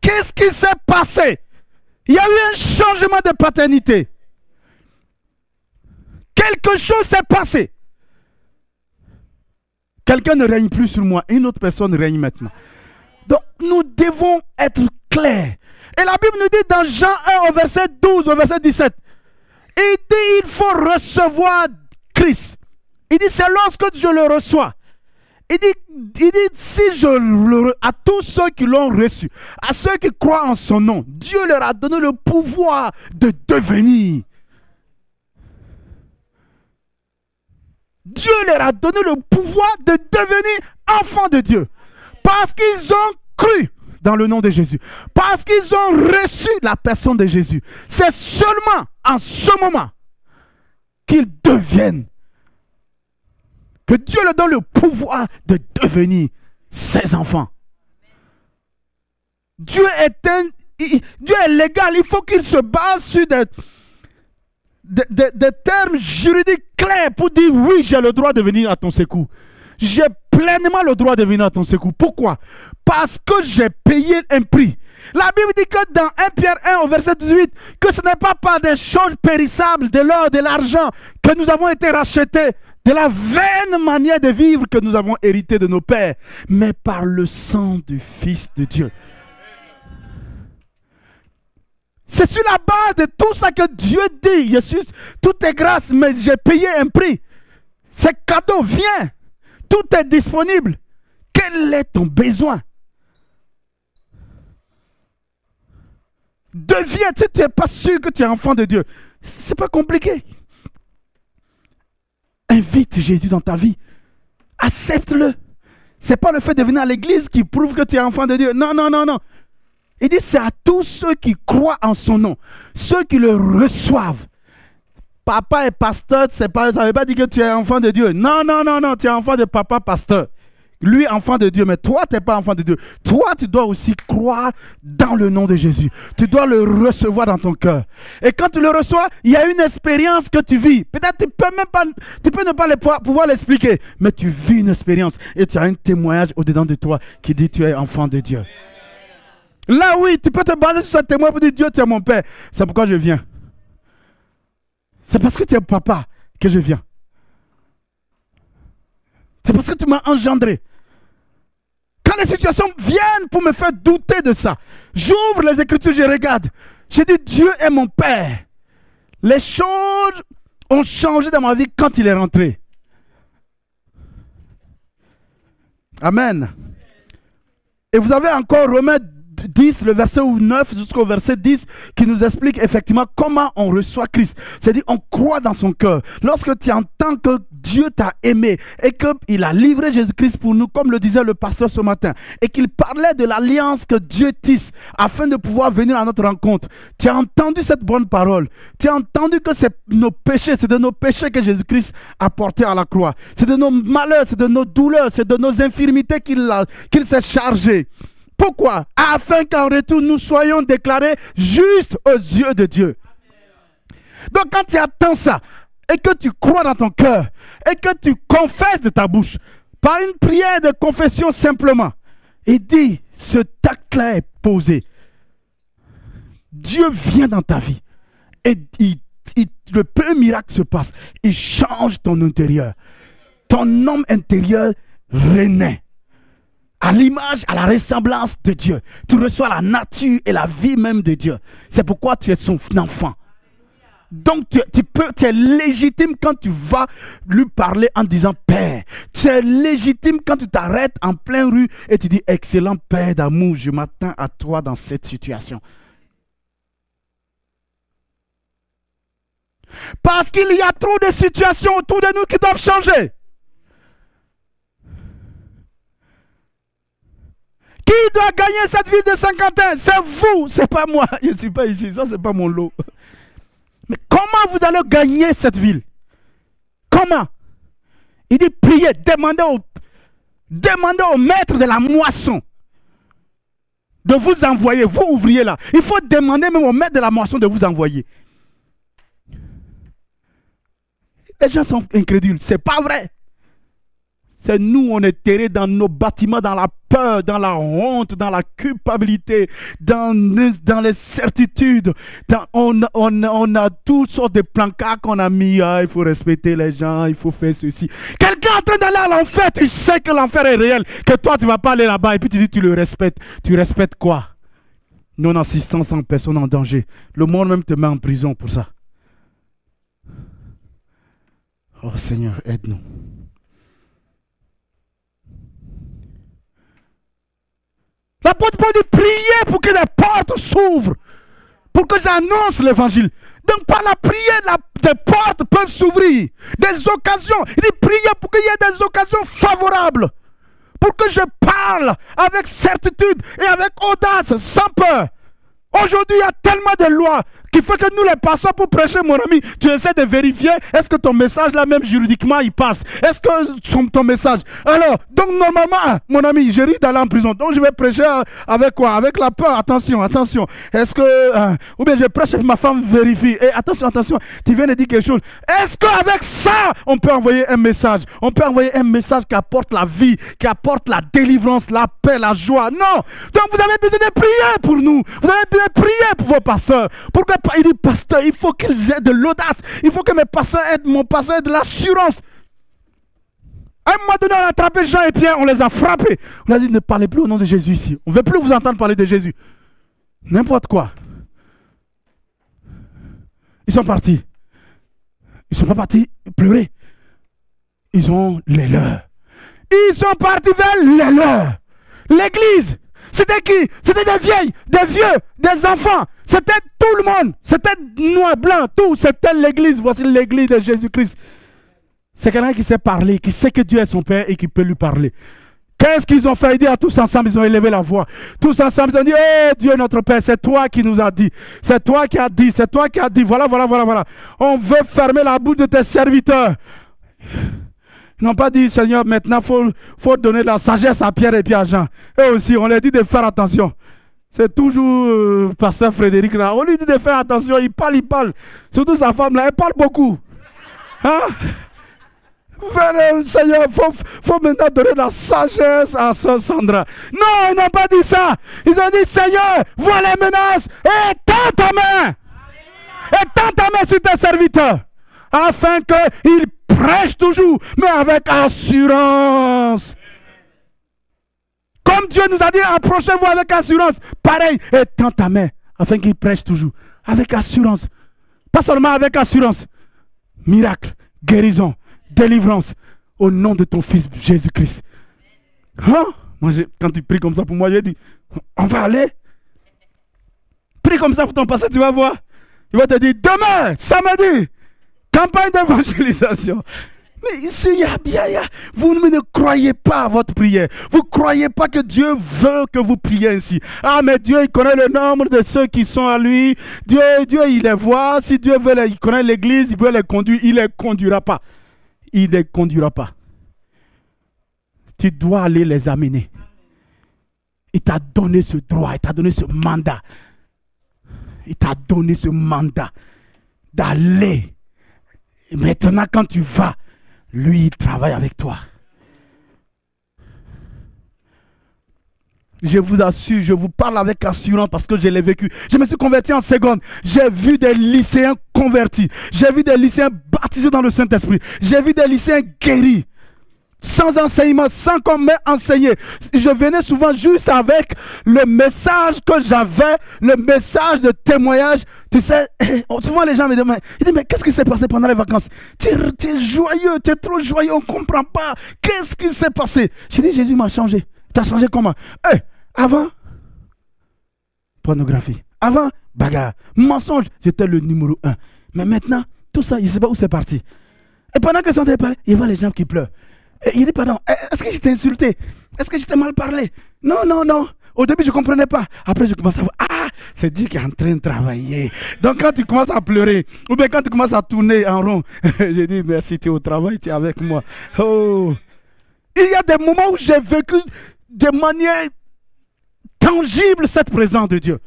Qu'est-ce qui s'est passé? Il y a eu un changement de paternité. quelque chose s'est passé. Quelqu'un ne règne plus sur moi, une autre personne règne maintenant. Donc nous devons être clairs. Et la Bible nous dit dans Jean 1 au verset 12, au verset 17, il dit il faut recevoir Christ. Il dit c'est lorsque je le reçois. Il dit si je le à tous ceux qui l'ont reçu, à ceux qui croient en son nom, Dieu leur a donné le pouvoir de devenir. Dieu leur a donné le pouvoir de devenir enfants de Dieu. Parce qu'ils ont cru dans le nom de Jésus. Parce qu'ils ont reçu la personne de Jésus. C'est seulement en ce moment qu'ils deviennent. Que Dieu leur donne le pouvoir de devenir ses enfants. Dieu est légal. Il faut qu'il se base sur des termes juridiques clairs pour dire oui, j'ai le droit de venir à ton secours. J'ai pleinement le droit de venir à ton secours. Pourquoi? Parce que j'ai payé un prix. La Bible dit que dans 1 Pierre 1 au verset 18, que ce n'est pas par des choses périssables, de l'or, de l'argent, que nous avons été rachetés, de la vaine manière de vivre que nous avons hérité de nos pères, mais par le sang du Fils de Dieu. C'est sur la base de tout ça que Dieu dit. Je suis, tout est grâce, mais j'ai payé un prix. C'est cadeau, viens. Tout est disponible. Quel est ton besoin? Deviens, si tu n'es pas sûr que tu es enfant de Dieu, c'est pas compliqué. Invite Jésus dans ta vie. Accepte-le. Ce n'est pas le fait de venir à l'église qui prouve que tu es enfant de Dieu. Non, non, non, non. Il dit c'est à tous ceux qui croient en son nom, ceux qui le reçoivent. Papa est pasteur, ça ne veut pas dire que tu es enfant de Dieu. Non, non, non, non, tu es enfant de papa pasteur. Lui, enfant de Dieu, mais toi, tu n'es pas enfant de Dieu. Toi, tu dois aussi croire dans le nom de Jésus. Tu dois le recevoir dans ton cœur. Et quand tu le reçois, il y a une expérience que tu vis. Peut-être tu peux ne pas pouvoir l'expliquer, mais tu vis une expérience et tu as un témoignage au-dedans de toi qui dit tu es enfant de Dieu. Là, oui, tu peux te baser sur ce témoin pour dire Dieu, tu es mon père. C'est pourquoi je viens. C'est parce que tu es papa que je viens. C'est parce que tu m'as engendré. Quand les situations viennent pour me faire douter de ça, j'ouvre les Écritures, je regarde. Je dis Dieu est mon père. Les choses ont changé dans ma vie quand il est rentré. Amen. Et vous avez encore Romains 10, le verset 9 jusqu'au verset 10, qui nous explique effectivement comment on reçoit Christ. C'est-à-dire, on croit dans son cœur. Lorsque tu entends que Dieu t'a aimé et qu'il a livré Jésus-Christ pour nous, comme le disait le pasteur ce matin, et qu'il parlait de l'alliance que Dieu tisse afin de pouvoir venir à notre rencontre, tu as entendu cette bonne parole. Tu as entendu que c'est nos péchés, c'est de nos péchés que Jésus-Christ a porté à la croix. C'est de nos malheurs, c'est de nos douleurs, c'est de nos infirmités qu'il s'est chargé. Pourquoi? Afin qu'en retour, nous soyons déclarés justes aux yeux de Dieu. Donc quand tu attends ça, et que tu crois dans ton cœur, et que tu confesses de ta bouche, par une prière de confession simplement, il dit, ce acte-là est posé. Dieu vient dans ta vie, et le premier miracle se passe. Il change ton intérieur. Ton homme intérieur renaît. À l'image, à la ressemblance de Dieu. Tu reçois la nature et la vie même de Dieu. C'est pourquoi tu es son enfant. Donc tu es légitime quand tu vas lui parler en disant Père. Tu es légitime quand tu t'arrêtes en pleine rue et tu dis excellent Père d'amour, je m'attends à toi dans cette situation. Parce qu'il y a trop de situations autour de nous qui doivent changer. Qui doit gagner cette ville de Saint-Quentin? C'est vous, c'est pas moi. Je ne suis pas ici, ça c'est pas mon lot. Mais comment vous allez gagner cette ville? Comment? Il dit priez, demandez au maître de la moisson de vous envoyer, vous ouvriez là. Il faut demander même au maître de la moisson de vous envoyer. Les gens sont incrédules, c'est pas vrai. C'est nous, on est terrés dans nos bâtiments, dans la peur, dans la honte, dans la culpabilité, dans les certitudes. On a toutes sortes de plancards qu'on a mis. Ah, il faut respecter les gens, il faut faire ceci. Quelqu'un est en train d'aller à l'enfer, tu sais que l'enfer est réel, que toi, tu ne vas pas aller là-bas et puis tu dis tu le respectes. Tu respectes quoi? Non-assistance en personne en danger. Le monde même te met en prison pour ça. Oh Seigneur, aide-nous. L'apôtre Paul dit prier pour que les portes s'ouvrent, pour que j'annonce l'évangile. Donc par la prière, des portes peuvent s'ouvrir, des occasions. Il dit prier pour qu'il y ait des occasions favorables, pour que je parle avec certitude et avec audace, sans peur. Aujourd'hui, il y a tellement de lois qui fait que nous les pasteurs pour prêcher, mon ami, tu essaies de vérifier, est-ce que ton message là même juridiquement il passe? Est-ce que ton message... Alors, donc normalement, mon ami, je risque d'aller en prison. Donc je vais prêcher avec quoi? Avec la peur. Attention, attention. Est-ce que... ou bien je prêche et ma femme vérifie. Et attention, attention, tu viens de dire quelque chose. Est-ce qu'avec ça, on peut envoyer un message? On peut envoyer un message qui apporte la vie, qui apporte la délivrance, la paix, la joie? Non. Donc vous avez besoin de prier pour nous. Vous avez besoin de prier pour vos pasteurs. Pour que il dit, pasteur, il faut qu'ils aient de l'audace. Il faut que mes pasteurs aient, mon pasteur ait de l'assurance. À un moment donné, on a attrapé Jean et Pierre, on les a frappés. On a dit, ne parlez plus au nom de Jésus ici. On ne veut plus vous entendre parler de Jésus. N'importe quoi. Ils sont partis. Ils ne sont pas partis pleurer. Ils ont les leurs. Ils sont partis vers les leurs. L'église. C'était qui? C'était des vieilles, des vieux, des enfants. C'était tout le monde. C'était noir, blanc, tout. C'était l'église. Voici l'église de Jésus-Christ. C'est quelqu'un qui sait parler, qui sait que Dieu est son Père et qui peut lui parler. Qu'est-ce qu'ils ont fait? Ils disent tous ensemble, ils ont élevé la voix. Tous ensemble, ils ont dit, oh Dieu notre Père, c'est toi qui nous as dit. C'est toi qui as dit, c'est toi qui as dit. Voilà, voilà, voilà, voilà. On veut fermer la bouche de tes serviteurs. Ils n'ont pas dit, Seigneur, maintenant, il faut donner de la sagesse à Pierre et puis à Jean. Eux aussi, on leur dit de faire attention. C'est toujours pasteur Frédéric là. On lui dit de faire attention, il parle. Surtout sa femme là, elle parle beaucoup. Hein? Seigneur, faut maintenant donner de la sagesse à Sœur Sandra. Non, ils n'ont pas dit ça. Ils ont dit, Seigneur, vois les menaces et étends ta main. Étends ta main sur tes serviteurs. Afin qu'ils prêchent toujours, mais avec assurance. Comme Dieu nous a dit, approchez-vous avec assurance. Pareil, étends ta main, afin qu'ils prêchent toujours. Avec assurance. Pas seulement avec assurance. Miracle, guérison, délivrance. Au nom de ton Fils Jésus-Christ. Hein? Moi, quand tu pries comme ça pour moi, j'ai dit, on va aller. Prie comme ça pour ton pasteur, tu vas voir. Il va te dire, demain, samedi, campagne d'évangélisation. Mais ici, vous ne croyez pas à votre prière. Vous ne croyez pas que Dieu veut que vous priez ainsi. Ah, mais Dieu, il connaît le nombre de ceux qui sont à lui. Dieu, il les voit. Si Dieu veut, il connaît l'église, il veut les conduire. Il ne les conduira pas. Il ne les conduira pas. Tu dois aller les amener. Il t'a donné ce droit, il t'a donné ce mandat. Il t'a donné ce mandat d'aller. Et maintenant, quand tu vas, lui, il travaille avec toi. Je vous assure, je vous parle avec assurance parce que je l'ai vécu. Je me suis converti en seconde. J'ai vu des lycéens convertis. J'ai vu des lycéens baptisés dans le Saint-Esprit. J'ai vu des lycéens guéris. Sans enseignement, sans qu'on m'ait enseigné. Je venais souvent juste avec le message que j'avais, le message de témoignage. Tu sais, souvent les gens me demandent, ils disent, mais qu'est-ce qui s'est passé pendant les vacances? Tu es joyeux, tu es trop joyeux, on ne comprend pas. Qu'est-ce qui s'est passé? J'ai dit, Jésus m'a changé. Tu as changé comment? Avant, pornographie. Avant, bagarre. Mensonge, j'étais le numéro 1. Mais maintenant, tout ça, il ne sait pas où c'est parti. Et pendant que sont en parler, il voit les gens qui pleurent. Et il dit, pardon, est-ce que je t'ai insulté? Est-ce que je t'ai mal parlé? Non, non, non. Au début, je ne comprenais pas. Après, je commence à voir, ah, c'est Dieu qui est en train de travailler. Donc, quand tu commences à pleurer, ou bien quand tu commences à tourner en rond, j'ai dit, merci, tu es au travail, tu es avec moi. Oh. Il y a des moments où j'ai vécu de manière tangible cette présence de Dieu.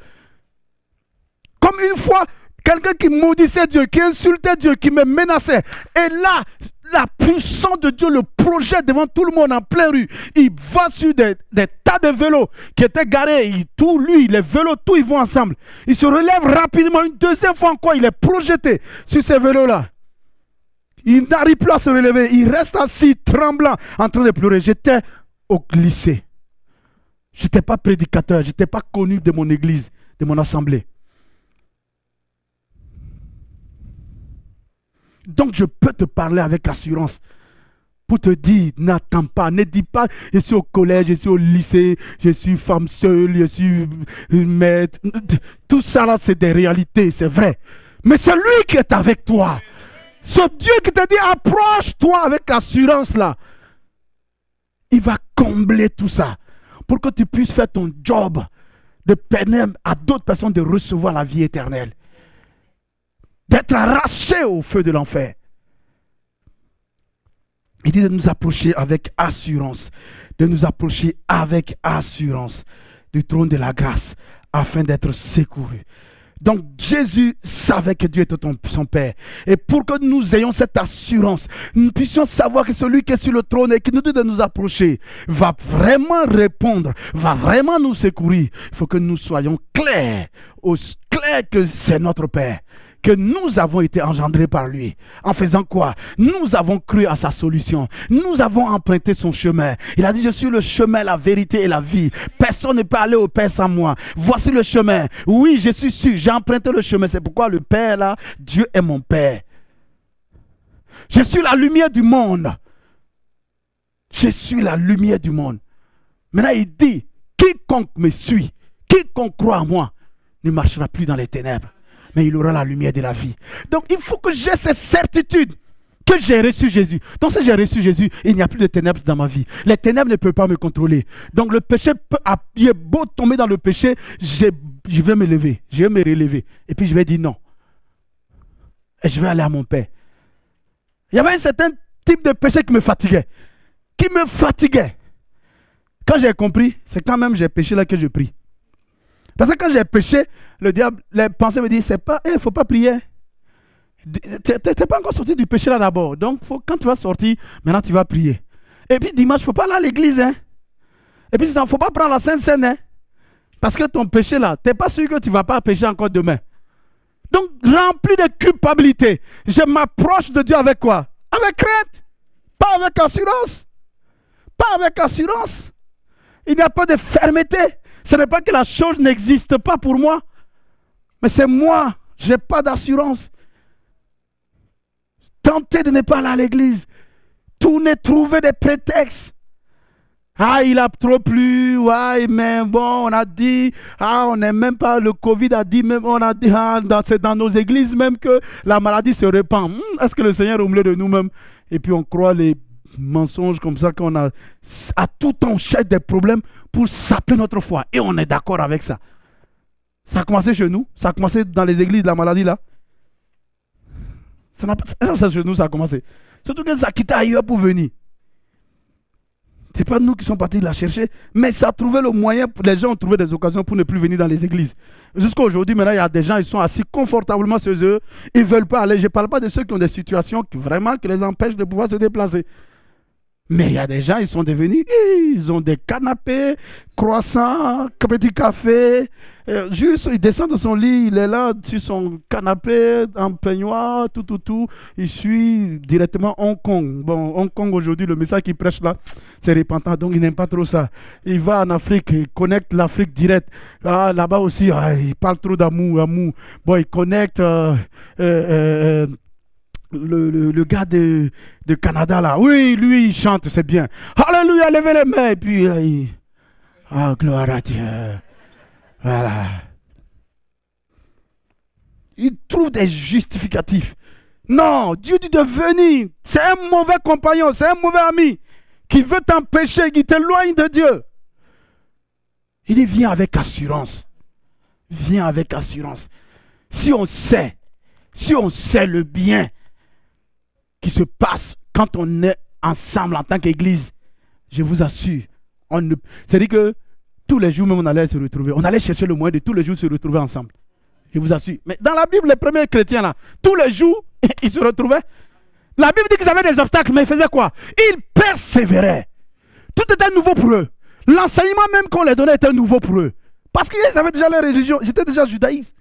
Comme une fois, quelqu'un qui maudissait Dieu, qui insultait Dieu, qui me menaçait. Et là, la puissance de Dieu le projette devant tout le monde en pleine rue. Il va sur des tas de vélos qui étaient garés. Tout lui, les vélos, tout, ils vont ensemble. Il se relève rapidement. Une deuxième fois encore, il est projeté sur ces vélos-là. Il n'arrive plus à se relever. Il reste assis, tremblant, en train de pleurer. J'étais au lycée. Je n'étais pas prédicateur. Je n'étais pas connu de mon église, de mon assemblée. Donc je peux te parler avec assurance pour te dire, n'attends pas, ne dis pas, je suis au collège, je suis au lycée, je suis femme seule, je suis une maître. Tout ça là, c'est des réalités, c'est vrai. Mais c'est lui qui est avec toi. Ce Dieu qui te dit, approche-toi avec assurance là. Il va combler tout ça pour que tu puisses faire ton job de permettre à d'autres personnes de recevoir la vie éternelle. D'être arraché au feu de l'enfer. Il dit de nous approcher avec assurance. De nous approcher avec assurance du trône de la grâce afin d'être secourus. Donc Jésus savait que Dieu était son Père. Et pour que nous ayons cette assurance, nous puissions savoir que celui qui est sur le trône et qui nous dit de nous approcher va vraiment répondre, va vraiment nous secourir. Il faut que nous soyons clairs que c'est notre Père. Que nous avons été engendrés par lui. En faisant quoi? Nous avons cru à sa solution. Nous avons emprunté son chemin. Il a dit, je suis le chemin, la vérité et la vie. Personne ne peut aller au Père sans moi. Voici le chemin. Oui, je suis sûr, j'ai emprunté le chemin. C'est pourquoi le Père là, Dieu est mon Père. Je suis la lumière du monde. Je suis la lumière du monde. Maintenant, il dit, quiconque me suit, quiconque croit en moi, ne marchera plus dans les ténèbres, mais il aura la lumière de la vie. Donc il faut que j'ai cette certitude que j'ai reçu Jésus. Donc si j'ai reçu Jésus, il n'y a plus de ténèbres dans ma vie. Les ténèbres ne peuvent pas me contrôler. Donc le péché, il est beau tomber dans le péché, je vais me lever, je vais me relever. Et puis je vais dire non. Et je vais aller à mon Père. Il y avait un certain type de péché qui me fatiguait. Quand j'ai compris, c'est quand même j'ai péché là que je prie. Parce que quand j'ai péché, le diable, les pensées me disent, c'est pas, il ne faut pas prier. Tu n'es pas encore sorti du péché là d'abord. Donc, quand tu vas sortir, maintenant tu vas prier. Et puis dimanche, il ne faut pas aller à l'église. Hein. Et puis, il ne faut pas prendre la Sainte Seine. Hein. Parce que ton péché là, tu n'es pas sûr que tu ne vas pas pécher encore demain. Donc, rempli de culpabilité, je m'approche de Dieu avec quoi? Avec crainte. Pas avec assurance. Pas avec assurance. Il n'y a pas de fermeté. Ce n'est pas que la chose n'existe pas pour moi, mais c'est moi, je n'ai pas d'assurance. Tentez de ne pas aller à l'église, tournez, trouver des prétextes. Ah, il a trop plu, ouais, mais bon, on a dit, on n'est même pas, le Covid a dit, même, on a dit, c'est dans nos églises même que la maladie se répand. Est-ce que le Seigneur est au milieu de nous-mêmes? Et puis on croit les mensonges comme ça qu'on a, à tout temps on cherche des problèmes pour saper notre foi. Et on est d'accord avec ça. Ça a commencé chez nous, ça a commencé dans les églises, la maladie là. Ça c'est chez nous, ça a commencé. Surtout que ça a quitté ailleurs pour venir. Ce n'est pas nous qui sommes partis la chercher, mais ça a trouvé le moyen, les gens ont trouvé des occasions pour ne plus venir dans les églises. Jusqu'à aujourd'hui, maintenant, il y a des gens, ils sont assis confortablement chez eux, ils ne veulent pas aller. Je ne parle pas de ceux qui ont des situations qui les empêchent de pouvoir se déplacer. Mais il y a des gens, ils sont devenus, ils ont des canapés, croissants, petit café. Juste, il descend de son lit, il est là sur son canapé, en peignoir, tout. Il suit directement Hong Kong. Bon, Hong Kong aujourd'hui, le message qu'il prêche là, c'est repentant, donc il n'aime pas trop ça. Il va en Afrique, il connecte l'Afrique direct. Là-bas aussi, il parle trop d'amour. Bon, il connecte... Le gars de Canada là, oui, lui il chante, c'est bien. Alléluia, levez les mains. Et puis, gloire à Dieu. Voilà. Il trouve des justificatifs. Non, Dieu dit de venir. C'est un mauvais compagnon, c'est un mauvais ami qui veut t'empêcher, qui t'éloigne de Dieu. Il dit, viens avec assurance. Viens avec assurance. Si on sait le bien qui se passe quand on est ensemble en tant qu'église, je vous assure, c'est-à-dire que tous les jours même on allait se retrouver, on allait chercher le moyen de tous les jours se retrouver ensemble. Je vous assure. Mais dans la Bible, les premiers chrétiens là, tous les jours, ils se retrouvaient. La Bible dit qu'ils avaient des obstacles, mais ils faisaient quoi? Ils persévéraient. Tout était nouveau pour eux. L'enseignement même qu'on les donnait était nouveau pour eux. Parce qu'ils avaient déjà leur religion, ils étaient déjà judaïstes.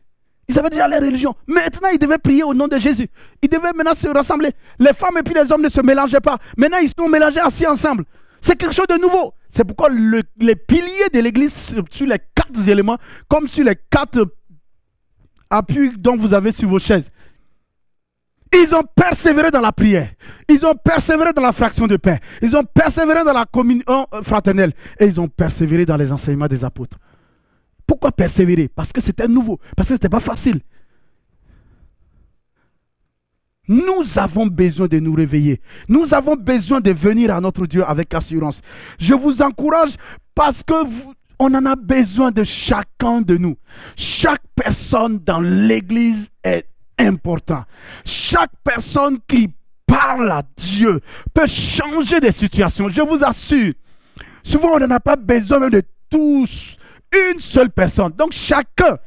Ils avaient déjà leur religion. Maintenant, ils devaient prier au nom de Jésus. Ils devaient maintenant se rassembler. Les femmes et puis les hommes ne se mélangeaient pas. Maintenant, ils sont mélangés assis ensemble. C'est quelque chose de nouveau. C'est pourquoi les piliers de l'église sur les 4 éléments, comme sur les 4 appuis dont vous avez sur vos chaises. Ils ont persévéré dans la prière. Ils ont persévéré dans la fraction de pain. Ils ont persévéré dans la communion fraternelle. Et ils ont persévéré dans les enseignements des apôtres. Pourquoi persévérer? Parce que c'était nouveau. Parce que ce n'était pas facile. Nous avons besoin de nous réveiller. Nous avons besoin de venir à notre Dieu avec assurance. Je vous encourage parce que on en a besoin de chacun de nous. Chaque personne dans l'église est important. Chaque personne qui parle à Dieu peut changer des situations. Je vous assure. Souvent, on n'en a pas besoin même de tous. Une seule personne. Donc, chacun,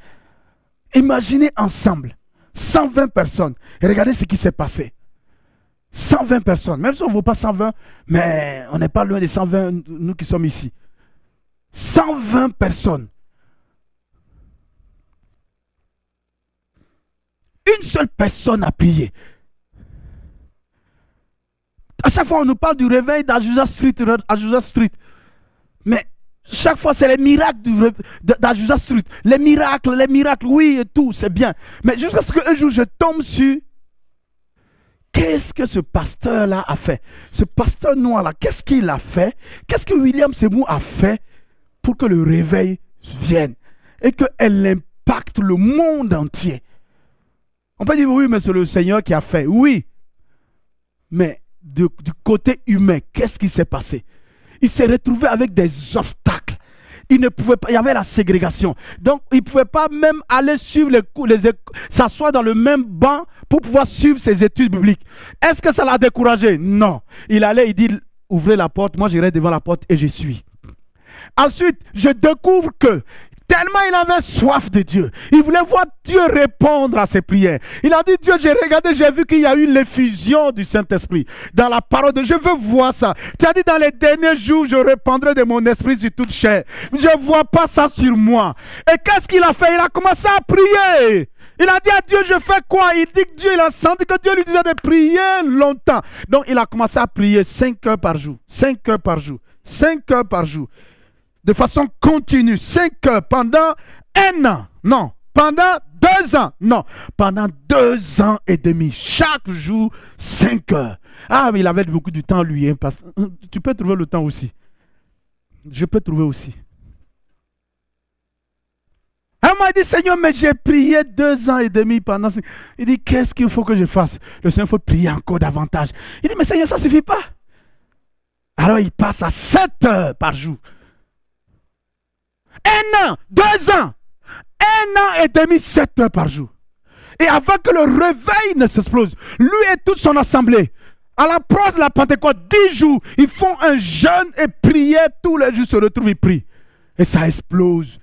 imaginez ensemble. 120 personnes. Et regardez ce qui s'est passé. 120 personnes. Même si on ne vaut pas 120, mais on n'est pas loin des 120, nous qui sommes ici. 120 personnes. Une seule personne a prié. À chaque fois, on nous parle du réveil d'Azusa Street. Mais chaque fois, c'est les miracles d'Azusa Street. Les miracles, oui, et tout, c'est bien. Mais jusqu'à ce qu'un jour, je tombe sur... Qu'est-ce que ce pasteur-là a fait? Ce pasteur noir-là, qu'est-ce qu'il a fait? Qu'est-ce que William Seymour a fait pour que le réveil vienne? Et qu'elle impacte le monde entier. On peut dire, oui, mais c'est le Seigneur qui a fait. Oui. Mais du côté humain, qu'est-ce qui s'est passé? Il s'est retrouvé avec des obstacles. Il ne pouvait pas, il y avait la ségrégation. Donc, il ne pouvait pas même aller suivre s'asseoir dans le même banc pour pouvoir suivre ses études bibliques. Est-ce que ça l'a découragé? Non. Il allait, il dit, ouvrez la porte, moi j'irai devant la porte et je suis. Ensuite, je découvre que tellement il avait soif de Dieu. Il voulait voir Dieu répondre à ses prières. Il a dit, Dieu, j'ai regardé, j'ai vu qu'il y a eu l'effusion du Saint-Esprit dans la parole de Dieu. Je veux voir ça. Tu as dit, dans les derniers jours, je répandrai de mon esprit sur toute chair. Je ne vois pas ça sur moi. Et qu'est-ce qu'il a fait? Il a commencé à prier. Il a dit à Dieu, je fais quoi? Il dit que Dieu, il a senti que Dieu lui disait de prier longtemps. Donc, il a commencé à prier 5 heures par jour. 5 heures par jour. 5 heures par jour. De façon continue, 5 heures pendant 1 an. Non, pendant 2 ans. Non, pendant 2 ans et demi. Chaque jour, 5 heures. Ah, mais il avait beaucoup de temps, lui. Hein, parce... Tu peux trouver le temps aussi. Je peux trouver aussi. Elle m'a dit, Seigneur, mais j'ai prié 2 ans et demi pendant... Il dit, qu'est-ce qu'il faut que je fasse? Le Seigneur, il faut prier encore davantage. Il dit, mais Seigneur, ça ne suffit pas. Alors, il passe à 7 heures par jour. 1 an, 2 ans, 1 an et demi, 7 heures par jour. Et avant que le réveil ne s'explose, lui et toute son assemblée, à l'approche de la Pentecôte, 10 jours, ils font un jeûne et prière, tous les jours se retrouvent, ils prient. Et ça explose.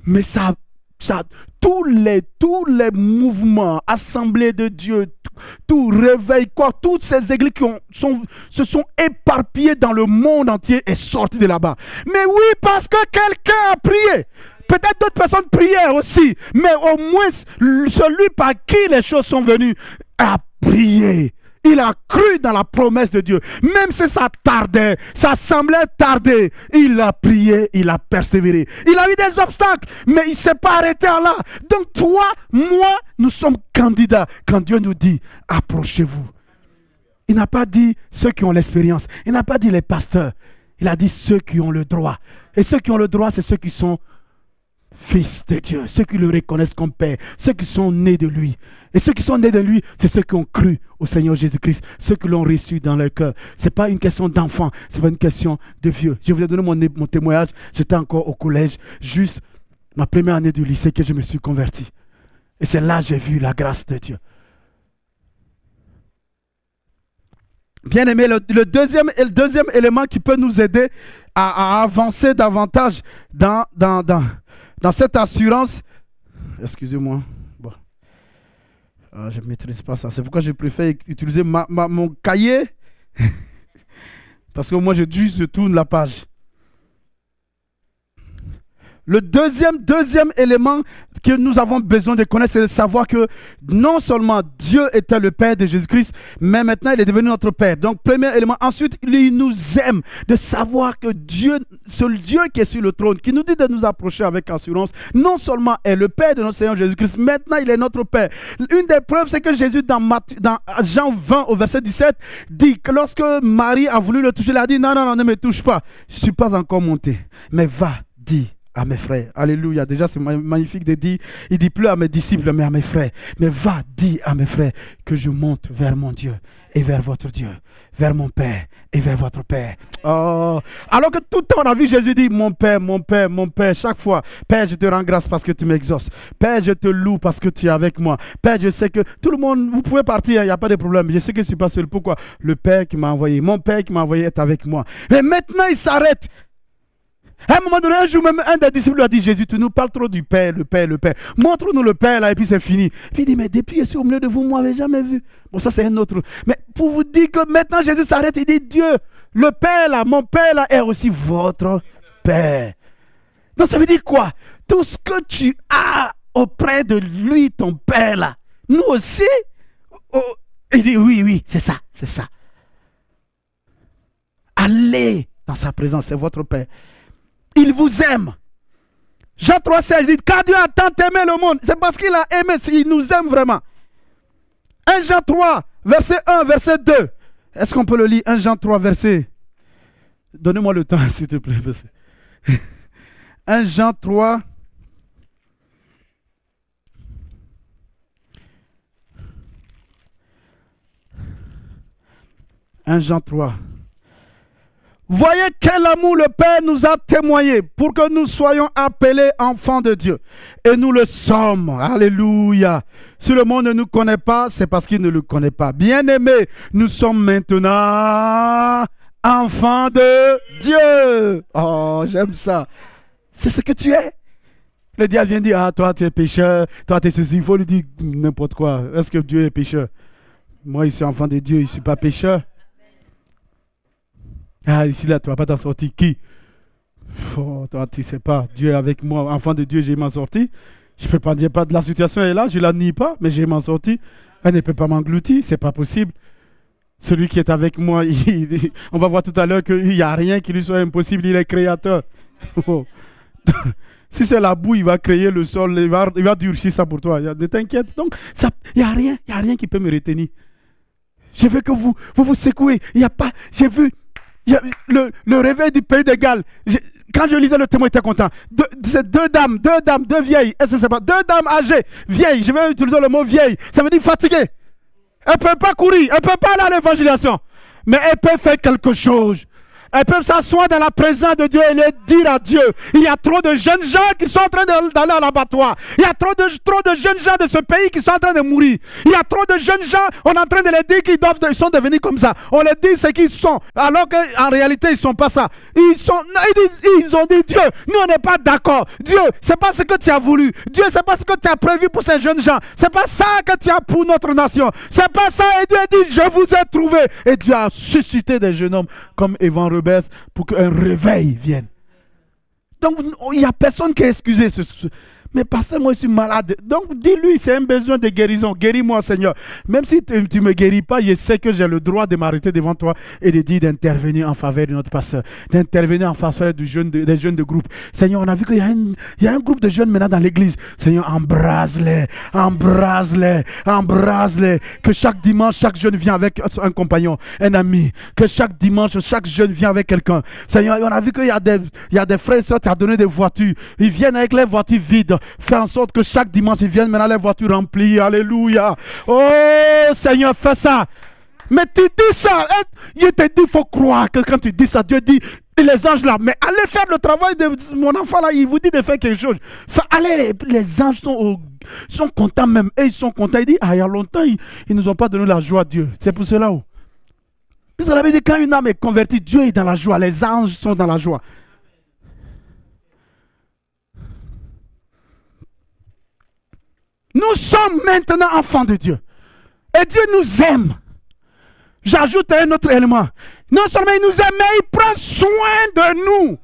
Mais tous les mouvements, assemblée de Dieu, tout réveil, quoi, toutes ces églises qui se sont éparpillées dans le monde entier et sorties de là-bas. Mais oui, parce que quelqu'un a prié. Peut-être d'autres personnes priaient aussi, mais au moins celui par qui les choses sont venues a prié. Il a cru dans la promesse de Dieu. Même si ça tardait, ça semblait tarder, il a prié, il a persévéré. Il a eu des obstacles, mais il ne s'est pas arrêté là. Donc toi, moi, nous sommes candidats. Quand Dieu nous dit, approchez-vous. Il n'a pas dit ceux qui ont l'expérience. Il n'a pas dit les pasteurs. Il a dit ceux qui ont le droit. Et ceux qui ont le droit, c'est ceux qui sont fils de Dieu, ceux qui le reconnaissent comme Père, ceux qui sont nés de lui. Et ceux qui sont nés de lui, c'est ceux qui ont cru au Seigneur Jésus-Christ, ceux qui l'ont reçu dans leur cœur. Ce n'est pas une question d'enfant, ce n'est pas une question de vieux. Je vous ai donné mon témoignage, j'étais encore au collège, juste ma première année du lycée que je me suis converti. Et c'est là que j'ai vu la grâce de Dieu. Bien aimé, le deuxième élément qui peut nous aider à avancer davantage dans cette assurance, excusez-moi, bon. Je ne maîtrise pas ça. C'est pourquoi je préfère utiliser mon cahier. Parce que moi, je tourne la page. Le deuxième élément que nous avons besoin de connaître, c'est de savoir que non seulement Dieu était le Père de Jésus-Christ, mais maintenant il est devenu notre Père. Donc, premier élément. Ensuite, il nous aime. De savoir que Dieu, ce Dieu qui est sur le trône, qui nous dit de nous approcher avec assurance, non seulement est le Père de notre Seigneur Jésus-Christ, maintenant il est notre Père. Une des preuves, c'est que Jésus, dans Jean 20, au verset 17, dit que lorsque Marie a voulu le toucher, il a dit, non, ne me touche pas. Je ne suis pas encore monté. Mais va, dis à mes frères. Alléluia. Déjà, c'est magnifique de dire, il dit plus à mes disciples, mais à mes frères. Mais va, dis à mes frères que je monte vers mon Dieu et vers votre Dieu, vers mon Père et vers votre Père. Oh. Alors que tout le temps, on a vu Jésus dire, mon Père, mon Père, mon Père, chaque fois. Père, je te rends grâce parce que tu m'exauces. Père, je te loue parce que tu es avec moi. Père, je sais que tout le monde, vous pouvez partir, il n'y a pas de problème. Je sais que je ne suis pas seul. Pourquoi? Le Père qui m'a envoyé, mon Père qui m'a envoyé est avec moi. Mais maintenant, il s'arrête. À un moment donné, un jour même, un des disciples lui a dit, Jésus, tu nous parles trop du Père, le Père, le Père. Montre-nous le Père là et puis c'est fini. Puis il dit, mais depuis je suis au milieu de vous, moi, je ne m'avez jamais vu. Bon, ça c'est un autre. Mais pour vous dire que maintenant Jésus s'arrête, il dit, Dieu, le Père là, mon Père là est aussi votre Père. Donc ça veut dire quoi? Tout ce que tu as auprès de lui, ton Père là, nous aussi, il dit, oui, c'est ça, c'est ça. Allez dans sa présence, c'est votre Père. Il vous aime. Jean 3,16 dit, car Dieu a tant aimé le monde. C'est parce qu'il a aimé, il nous aime vraiment. 1 Jean 3, verset 1, verset 2. Est-ce qu'on peut le lire? 1 Jean 3, verset... Donnez-moi le temps, s'il te plaît. 1 Jean 3... 1 Jean 3. Voyez quel amour le Père nous a témoigné pour que nous soyons appelés enfants de Dieu. Et nous le sommes. Alléluia. Si le monde ne nous connaît pas, c'est parce qu'il ne le connaît pas. Bien-aimés, nous sommes maintenant enfants de Dieu. Oh, j'aime ça. C'est ce que tu es. Le diable vient dire, ah, toi tu es pécheur, toi tu es ceci. Il faut lui dire n'importe quoi. Est-ce que Dieu est pécheur? Moi, je suis enfant de Dieu, je ne suis pas pécheur. Ah, ici, là, tu ne vas pas t'en sortir. Qui? Oh, toi, tu ne sais pas. Dieu est avec moi. Enfant de Dieu, je vais m'en sortir. Je ne peux pas dire pas de la situation est là, je ne la nie pas, mais je vais m'en sortir. Elle ne peut pas m'engloutir, ce n'est pas possible. Celui qui est avec moi, on va voir tout à l'heure qu'il n'y a rien qui lui soit impossible. Il est créateur. Oh. Si c'est la boue, il va créer le sol, il va durcir ça pour toi. Ne t'inquiète. Donc, il n'y a rien qui peut me retenir. Je veux que vous secouez. Il n'y a pas, j'ai vu... Le réveil du pays de Galles, quand je lisais le témoin, j'étais content. C'est deux dames, deux vieilles. Est-ce que c'est pas deux dames âgées, vieilles, je vais utiliser le mot vieille. Ça veut dire fatiguées. Elles ne peuvent pas courir, elles ne peuvent pas aller à l'évangélisation. Mais elles peuvent faire quelque chose. Elles peuvent s'asseoir dans la présence de Dieu et leur dire à Dieu, il y a trop de jeunes gens qui sont en train d'aller à l'abattoir. Il y a trop de jeunes gens de ce pays qui sont en train de mourir. Il y a trop de jeunes gens, on est en train de les dire qu'ils sont devenus comme ça. On les dit ce qu'ils sont, alors qu'en réalité, ils ne sont pas ça. Ils ont dit, Dieu, nous on n'est pas d'accord. Dieu, ce n'est pas ce que tu as voulu. Dieu, ce n'est pas ce que tu as prévu pour ces jeunes gens. Ce n'est pas ça que tu as pour notre nation. Ce n'est pas ça. Et Dieu dit, je vous ai trouvé. Et Dieu a suscité des jeunes hommes comme Evan pour qu'un réveil vienne. Donc, il n'y a personne qui est excusé. Mais parce que moi, je suis malade. Donc, dis-lui, c'est un besoin de guérison. Guéris-moi, Seigneur. Même si tu ne me guéris pas, je sais que j'ai le droit de m'arrêter devant toi et de dire d'intervenir en faveur de notre pasteur, d'intervenir en faveur des jeunes de groupe. Seigneur, on a vu qu'il y a un groupe de jeunes maintenant dans l'église. Seigneur, embrase-les, embrase-les, embrase-les. Que chaque dimanche, chaque jeune vient avec un compagnon, un ami. Que chaque dimanche, chaque jeune vient avec quelqu'un. Seigneur, on a vu qu'il y a des frères et sœurs qui ont donné des voitures. Ils viennent avec les voitures vides. Fais en sorte que chaque dimanche, ils viennent maintenant les voitures remplies. Alléluia. Oh Seigneur, fais ça. Mais tu dis ça. Je te dis, il faut croire que quand tu dis ça, Dieu dit, les anges là, mais allez faire le travail de mon enfant là, il vous dit de faire quelque chose. Allez, les anges sont contents même. Et ils sont contents. Ils disent, il y a longtemps, ils ne nous ont pas donné la joie à Dieu. C'est pour cela. Puisque la Bible dit, quand une âme est convertie, Dieu est dans la joie. Les anges sont dans la joie. Nous sommes maintenant enfants de Dieu. Et Dieu nous aime. J'ajoute un autre élément. Non seulement il nous aime, mais il prend soin de nous.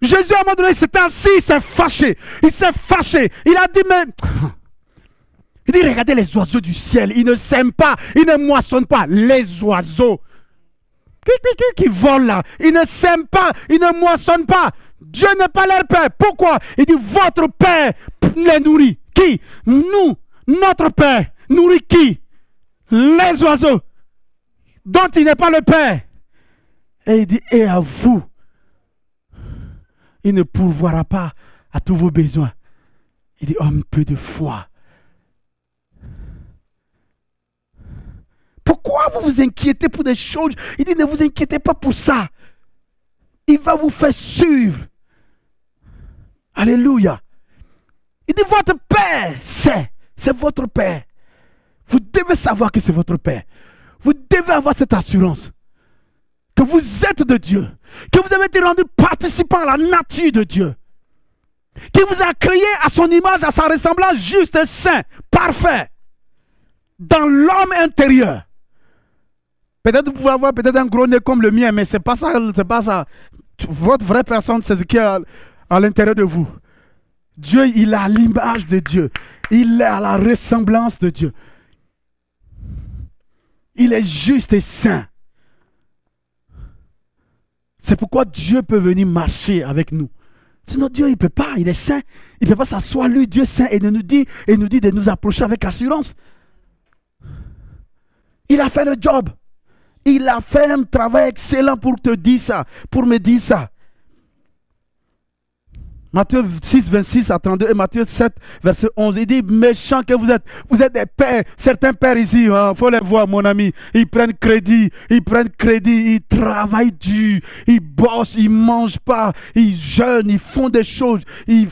Jésus, à un moment donné, s'est assis, il s'est fâché. Il s'est fâché. Il a dit, mais... Il dit, regardez les oiseaux du ciel. Ils ne sèment pas, ils ne moissonnent pas. Les oiseaux qui volent là, ils ne sèment pas, ils ne moissonnent pas. Dieu n'est pas leur père. Pourquoi? Il dit, votre père les nourrit. Qui? Nous. Notre père nourrit qui? Les oiseaux dont il n'est pas le père. Et il dit, et à vous, il ne pourvoira pas à tous vos besoins. Il dit, homme peu de foi. Pourquoi vous vous inquiétez pour des choses? Il dit, ne vous inquiétez pas pour ça. Il va vous faire suivre. Alléluia. Il dit, votre Père, c'est votre Père. Vous devez savoir que c'est votre Père. Vous devez avoir cette assurance que vous êtes de Dieu, que vous avez été rendu participant à la nature de Dieu, qui vous a créé à son image, à sa ressemblance, juste, saint, parfait, dans l'homme intérieur. Peut-être vous pouvez avoir peut-être un gros nez comme le mien, mais ce n'est pas ça, c'est pas ça. Votre vraie personne, c'est ce qui est à l'intérieur de vous. Dieu, il a l'image de Dieu. Il est à la ressemblance de Dieu. Il est juste et saint. C'est pourquoi Dieu peut venir marcher avec nous. Sinon Dieu, il ne peut pas, il est saint. Il ne peut pas s'asseoir, lui, Dieu saint, et nous dit de nous approcher avec assurance. Il a fait le job. Il a fait un travail excellent pour te dire ça, pour me dire ça. Matthieu 6, 26 à 32 et Matthieu 7, verset 11. Il dit, méchants que vous êtes des pères. Certains pères ici, il faut les voir, mon ami. Ils prennent crédit, ils travaillent dur, ils bossent, ils ne mangent pas, ils jeûnent, ils font des choses, ils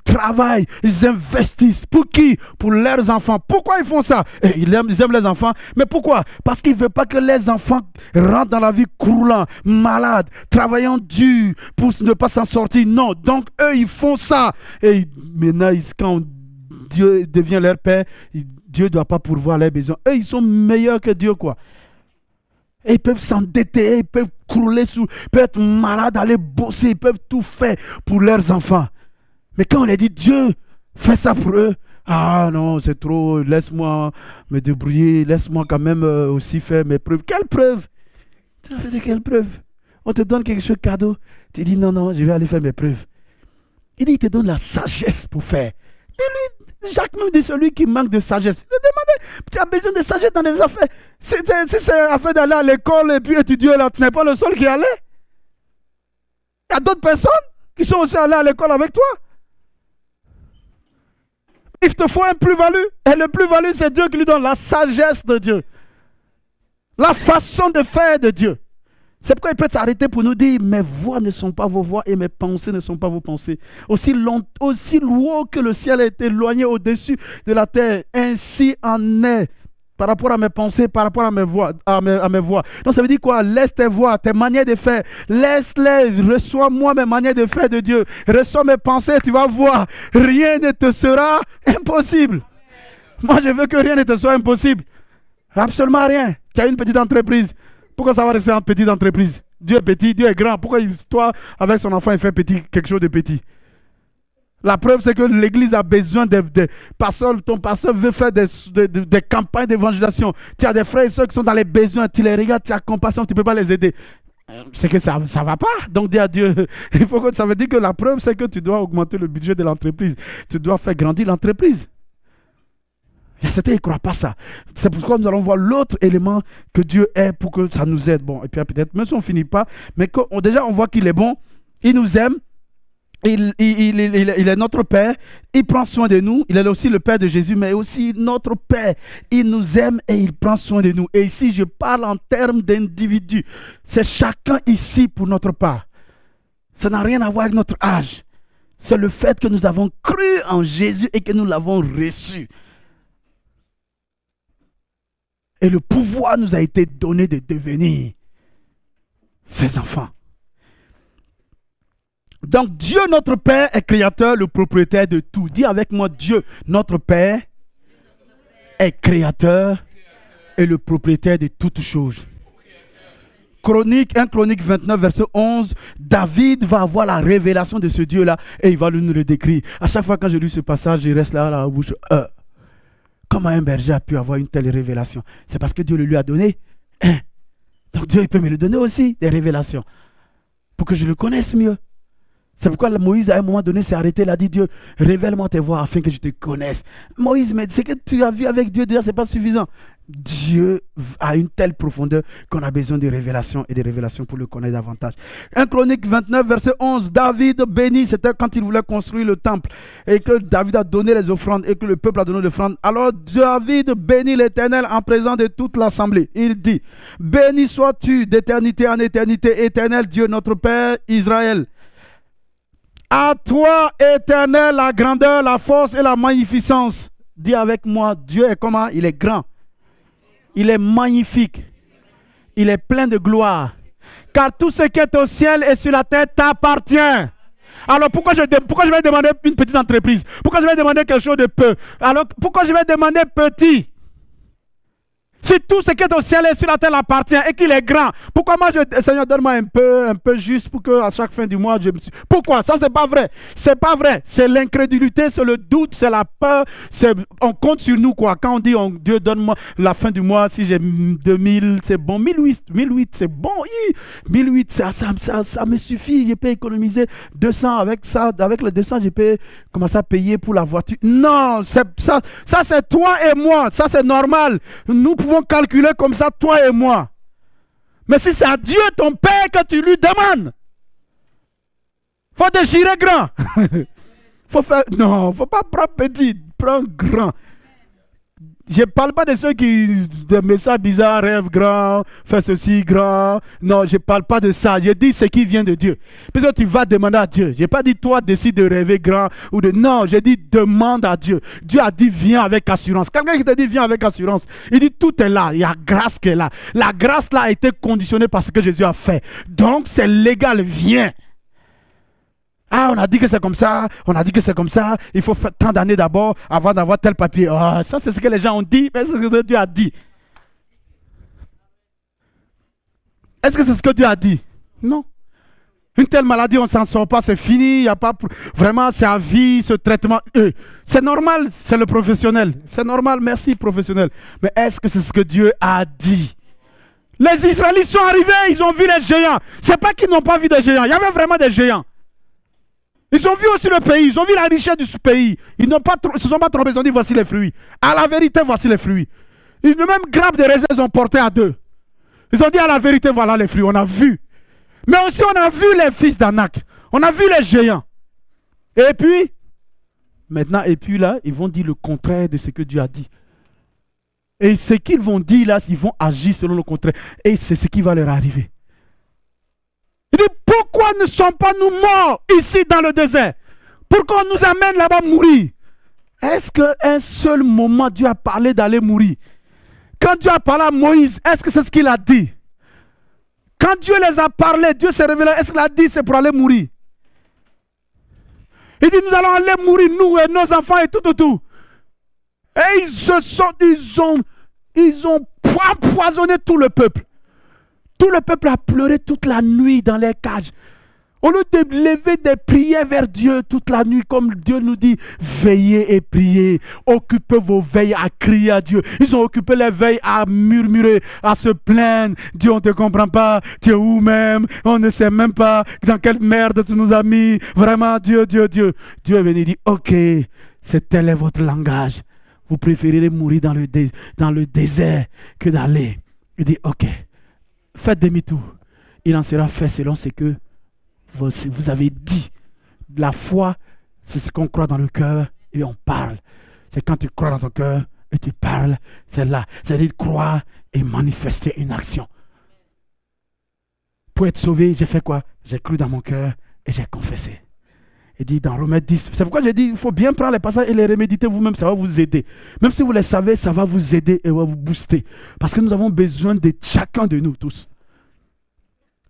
travaillent, ils investissent. Pour qui? Pour leurs enfants. Pourquoi ils font ça? Ils aiment les enfants. Mais pourquoi? Parce qu'ils ne veulent pas que les enfants rentrent dans la vie croulant, malades, travaillant dur pour ne pas s'en sortir. Non, donc eux, ils font ça. Et maintenant, quand Dieu devient leur père, Dieu ne doit pas pourvoir leurs besoins. Eux, ils sont meilleurs que Dieu, quoi. Et ils peuvent s'endetter, ils peuvent crouler sous, ils peuvent être malades, aller bosser, ils peuvent tout faire pour leurs enfants. Mais quand on leur dit, Dieu fait ça pour eux, ah non, c'est trop, laisse-moi me débrouiller, laisse-moi quand même aussi faire mes preuves. Quelle preuve? Tu as fait de quelle preuve? On te donne quelque chose cadeau, tu dis non, je vais aller faire mes preuves. Il dit, il te donne la sagesse pour faire. Et lui, Jacques nous dit, celui qui manque de sagesse. Il te demande, tu as besoin de sagesse dans les affaires. Si c'est affaire d'aller à l'école et puis étudier là, tu n'es pas le seul qui allait. Il y a d'autres personnes qui sont aussi allées à l'école avec toi. Il te faut un plus-value. Et le plus-value, c'est Dieu qui lui donne la sagesse de Dieu. La façon de faire de Dieu. C'est pourquoi il peut s'arrêter pour nous dire, mes voix ne sont pas vos voix et mes pensées ne sont pas vos pensées. Aussi loin que le ciel est éloigné au-dessus de la terre, ainsi en est par rapport à mes pensées, par rapport à mes voix. Donc ça veut dire quoi? Laisse tes voix, tes manières de faire, laisse-les, reçois-moi mes manières de faire de Dieu, reçois mes pensées, tu vas voir, rien ne te sera impossible. Moi je veux que rien ne te soit impossible. Absolument rien. Tu as une petite entreprise. Pourquoi ça va rester en petite entreprise? Dieu est petit, Dieu est grand. Pourquoi toi, avec son enfant, il fait petit, quelque chose de petit? La preuve, c'est que l'église a besoin de pasteurs. Ton pasteur veut faire des campagnes d'évangélisation. Tu as des frères et sœurs qui sont dans les besoins. Tu les regardes, tu as compassion, tu ne peux pas les aider. C'est que ça ne va pas. Donc dis à Dieu, ça veut dire que la preuve, c'est que tu dois augmenter le budget de l'entreprise. Tu dois faire grandir l'entreprise. Il y a certains qui ne croient pas ça. C'est pourquoi nous allons voir l'autre élément que Dieu est pour que ça nous aide. Bon, et puis peut-être, même si on ne finit pas, mais déjà on voit qu'il est bon, il nous aime, il est notre Père, il prend soin de nous, il est aussi le Père de Jésus, mais aussi notre Père. Il nous aime et il prend soin de nous. Et ici, je parle en termes d'individus. C'est chacun ici pour notre part. Ça n'a rien à voir avec notre âge. C'est le fait que nous avons cru en Jésus et que nous l'avons reçu. Et le pouvoir nous a été donné de devenir ses enfants. Donc Dieu notre Père est créateur, le propriétaire de tout. Dis avec moi, Dieu notre Père est créateur et le propriétaire de toutes choses. 1 Chronique 29, verset 11, David va avoir la révélation de ce Dieu-là et il va nous le décrire. À chaque fois quand je lis ce passage, je reste là à la bouche. Comment un berger a pu avoir une telle révélation? C'est parce que Dieu le lui a donné. Donc Dieu il peut me le donner aussi, des révélations, pour que je le connaisse mieux. C'est pourquoi Moïse, à un moment donné, s'est arrêté. Il a dit, Dieu, révèle-moi tes voies afin que je te connaisse. Moïse, mais ce que tu as vu avec Dieu, déjà, ce n'est pas suffisant. Dieu a une telle profondeur qu'on a besoin de révélations et de révélations pour le connaître davantage. 1 Chronique 29, verset 11. David bénit, c'était quand il voulait construire le temple et que David a donné les offrandes et que le peuple a donné l'offrande. Alors David bénit l'Éternel en présence de toute l'assemblée. Il dit, béni sois-tu d'éternité en éternité, Éternel Dieu, notre Père Israël. À toi, Éternel, la grandeur, la force et la magnificence. Dis avec moi, Dieu est comment? Il est grand. Il est magnifique. Il est plein de gloire. Car tout ce qui est au ciel et sur la terre t'appartient. Alors pourquoi je vais demander une petite entreprise? Pourquoi je vais demander quelque chose de peu? Alors pourquoi je vais demander petit? Si tout ce qui est au ciel et sur la terre appartient et qu'il est grand, pourquoi moi, Seigneur, donne-moi un peu juste pour qu'à chaque fin du mois, je me suis... Pourquoi? Ça, c'est pas vrai. C'est pas vrai. C'est l'incrédulité, c'est le doute, c'est la peur. On compte sur nous, quoi. Quand on dit, Dieu, donne-moi la fin du mois, si j'ai 2000, c'est bon. 1008, c'est bon. 1008, ça me suffit. Je peux économiser 200 avec ça. Avec les 200, je peux commencer à payer pour la voiture. Non, ça c'est toi et moi. Ça, c'est normal. Nous pouvons calculer comme ça, toi et moi. Mais si c'est à Dieu, ton Père, que tu lui demandes, faut déchirer grand. Faut faire... Non, faut pas prendre petit, prends grand. Je ne parle pas de ceux qui des messages bizarres, rêvent grand, fais ceci grand. Non, je ne parle pas de ça. Je dis ce qui vient de Dieu. Puisque tu vas demander à Dieu. Je n'ai pas dit toi décide de rêver grand ou de... Non, j'ai dit demande à Dieu. Dieu a dit viens avec assurance. Quelqu'un qui te dit viens avec assurance, il dit tout est là. Il y a grâce qui est là. La grâce là a été conditionnée par ce que Jésus a fait. Donc c'est légal, viens. Ah, on a dit que c'est comme ça, on a dit que c'est comme ça, il faut faire tant d'années d'abord avant d'avoir tel papier. Oh, ça, c'est ce que les gens ont dit, mais c'est ce que Dieu a dit. Est-ce que c'est ce que Dieu a dit? Non. Une telle maladie, on ne s'en sort pas, c'est fini, il n'y a pas... Vraiment, c'est à vie, ce traitement. C'est normal, c'est le professionnel. C'est normal, merci, professionnel. Mais est-ce que c'est ce que Dieu a dit? Les Israélites sont arrivés, ils ont vu les géants. Ce n'est pas qu'ils n'ont pas vu des géants, il y avait vraiment des géants. Ils ont vu aussi le pays, ils ont vu la richesse du pays. Ils ne se sont pas trompés, ils ont dit voici les fruits. À la vérité, voici les fruits. Ils ont même grappe de raisins, ils ont porté à deux. Ils ont dit à la vérité, voilà les fruits, on a vu. Mais aussi on a vu les fils d'Anak. On a vu les géants. Et puis, maintenant, là, ils vont dire le contraire de ce que Dieu a dit. Et ce qu'ils vont dire là, ils vont agir selon le contraire. Et c'est ce qui va leur arriver. Il dit, pourquoi ne sommes pas nous morts ici dans le désert? Pourquoi on nous amène là-bas mourir? Est-ce qu'un seul moment Dieu a parlé d'aller mourir? Quand Dieu a parlé à Moïse, est-ce que c'est ce qu'il a dit? Quand Dieu les a parlé, Dieu s'est révélé, est-ce qu'il a dit c'est pour aller mourir? Il dit nous allons aller mourir, nous et nos enfants et tout. Et ils ont empoisonné tout le peuple. Tout le peuple a pleuré toute la nuit dans les cages. Au lieu de lever des prières vers Dieu toute la nuit, comme Dieu nous dit, veillez et priez. Occupez vos veilles à crier à Dieu. Ils ont occupé les veilles à murmurer, à se plaindre. Dieu, on ne te comprend pas. Tu es où même? On ne sait même pas dans quelle merde tu nous as mis. Vraiment, Dieu. Dieu est venu et dit, ok, c'est tel est votre langage. Vous préférez mourir dans le désert que d'aller. Il dit, ok. Faites demi-tour. Il en sera fait selon ce que vous avez dit. La foi, c'est ce qu'on croit dans le cœur et on parle. C'est quand tu crois dans ton cœur et tu parles, c'est là. C'est-à-dire croire et manifester une action. Pour être sauvé, j'ai fait quoi? J'ai cru dans mon cœur et j'ai confessé. Il dit dans Romains 10, c'est pourquoi j'ai dit il faut bien prendre les passages et les reméditer vous-même, ça va vous aider. Même si vous les savez, ça va vous aider et va vous booster. Parce que nous avons besoin de chacun de nous tous.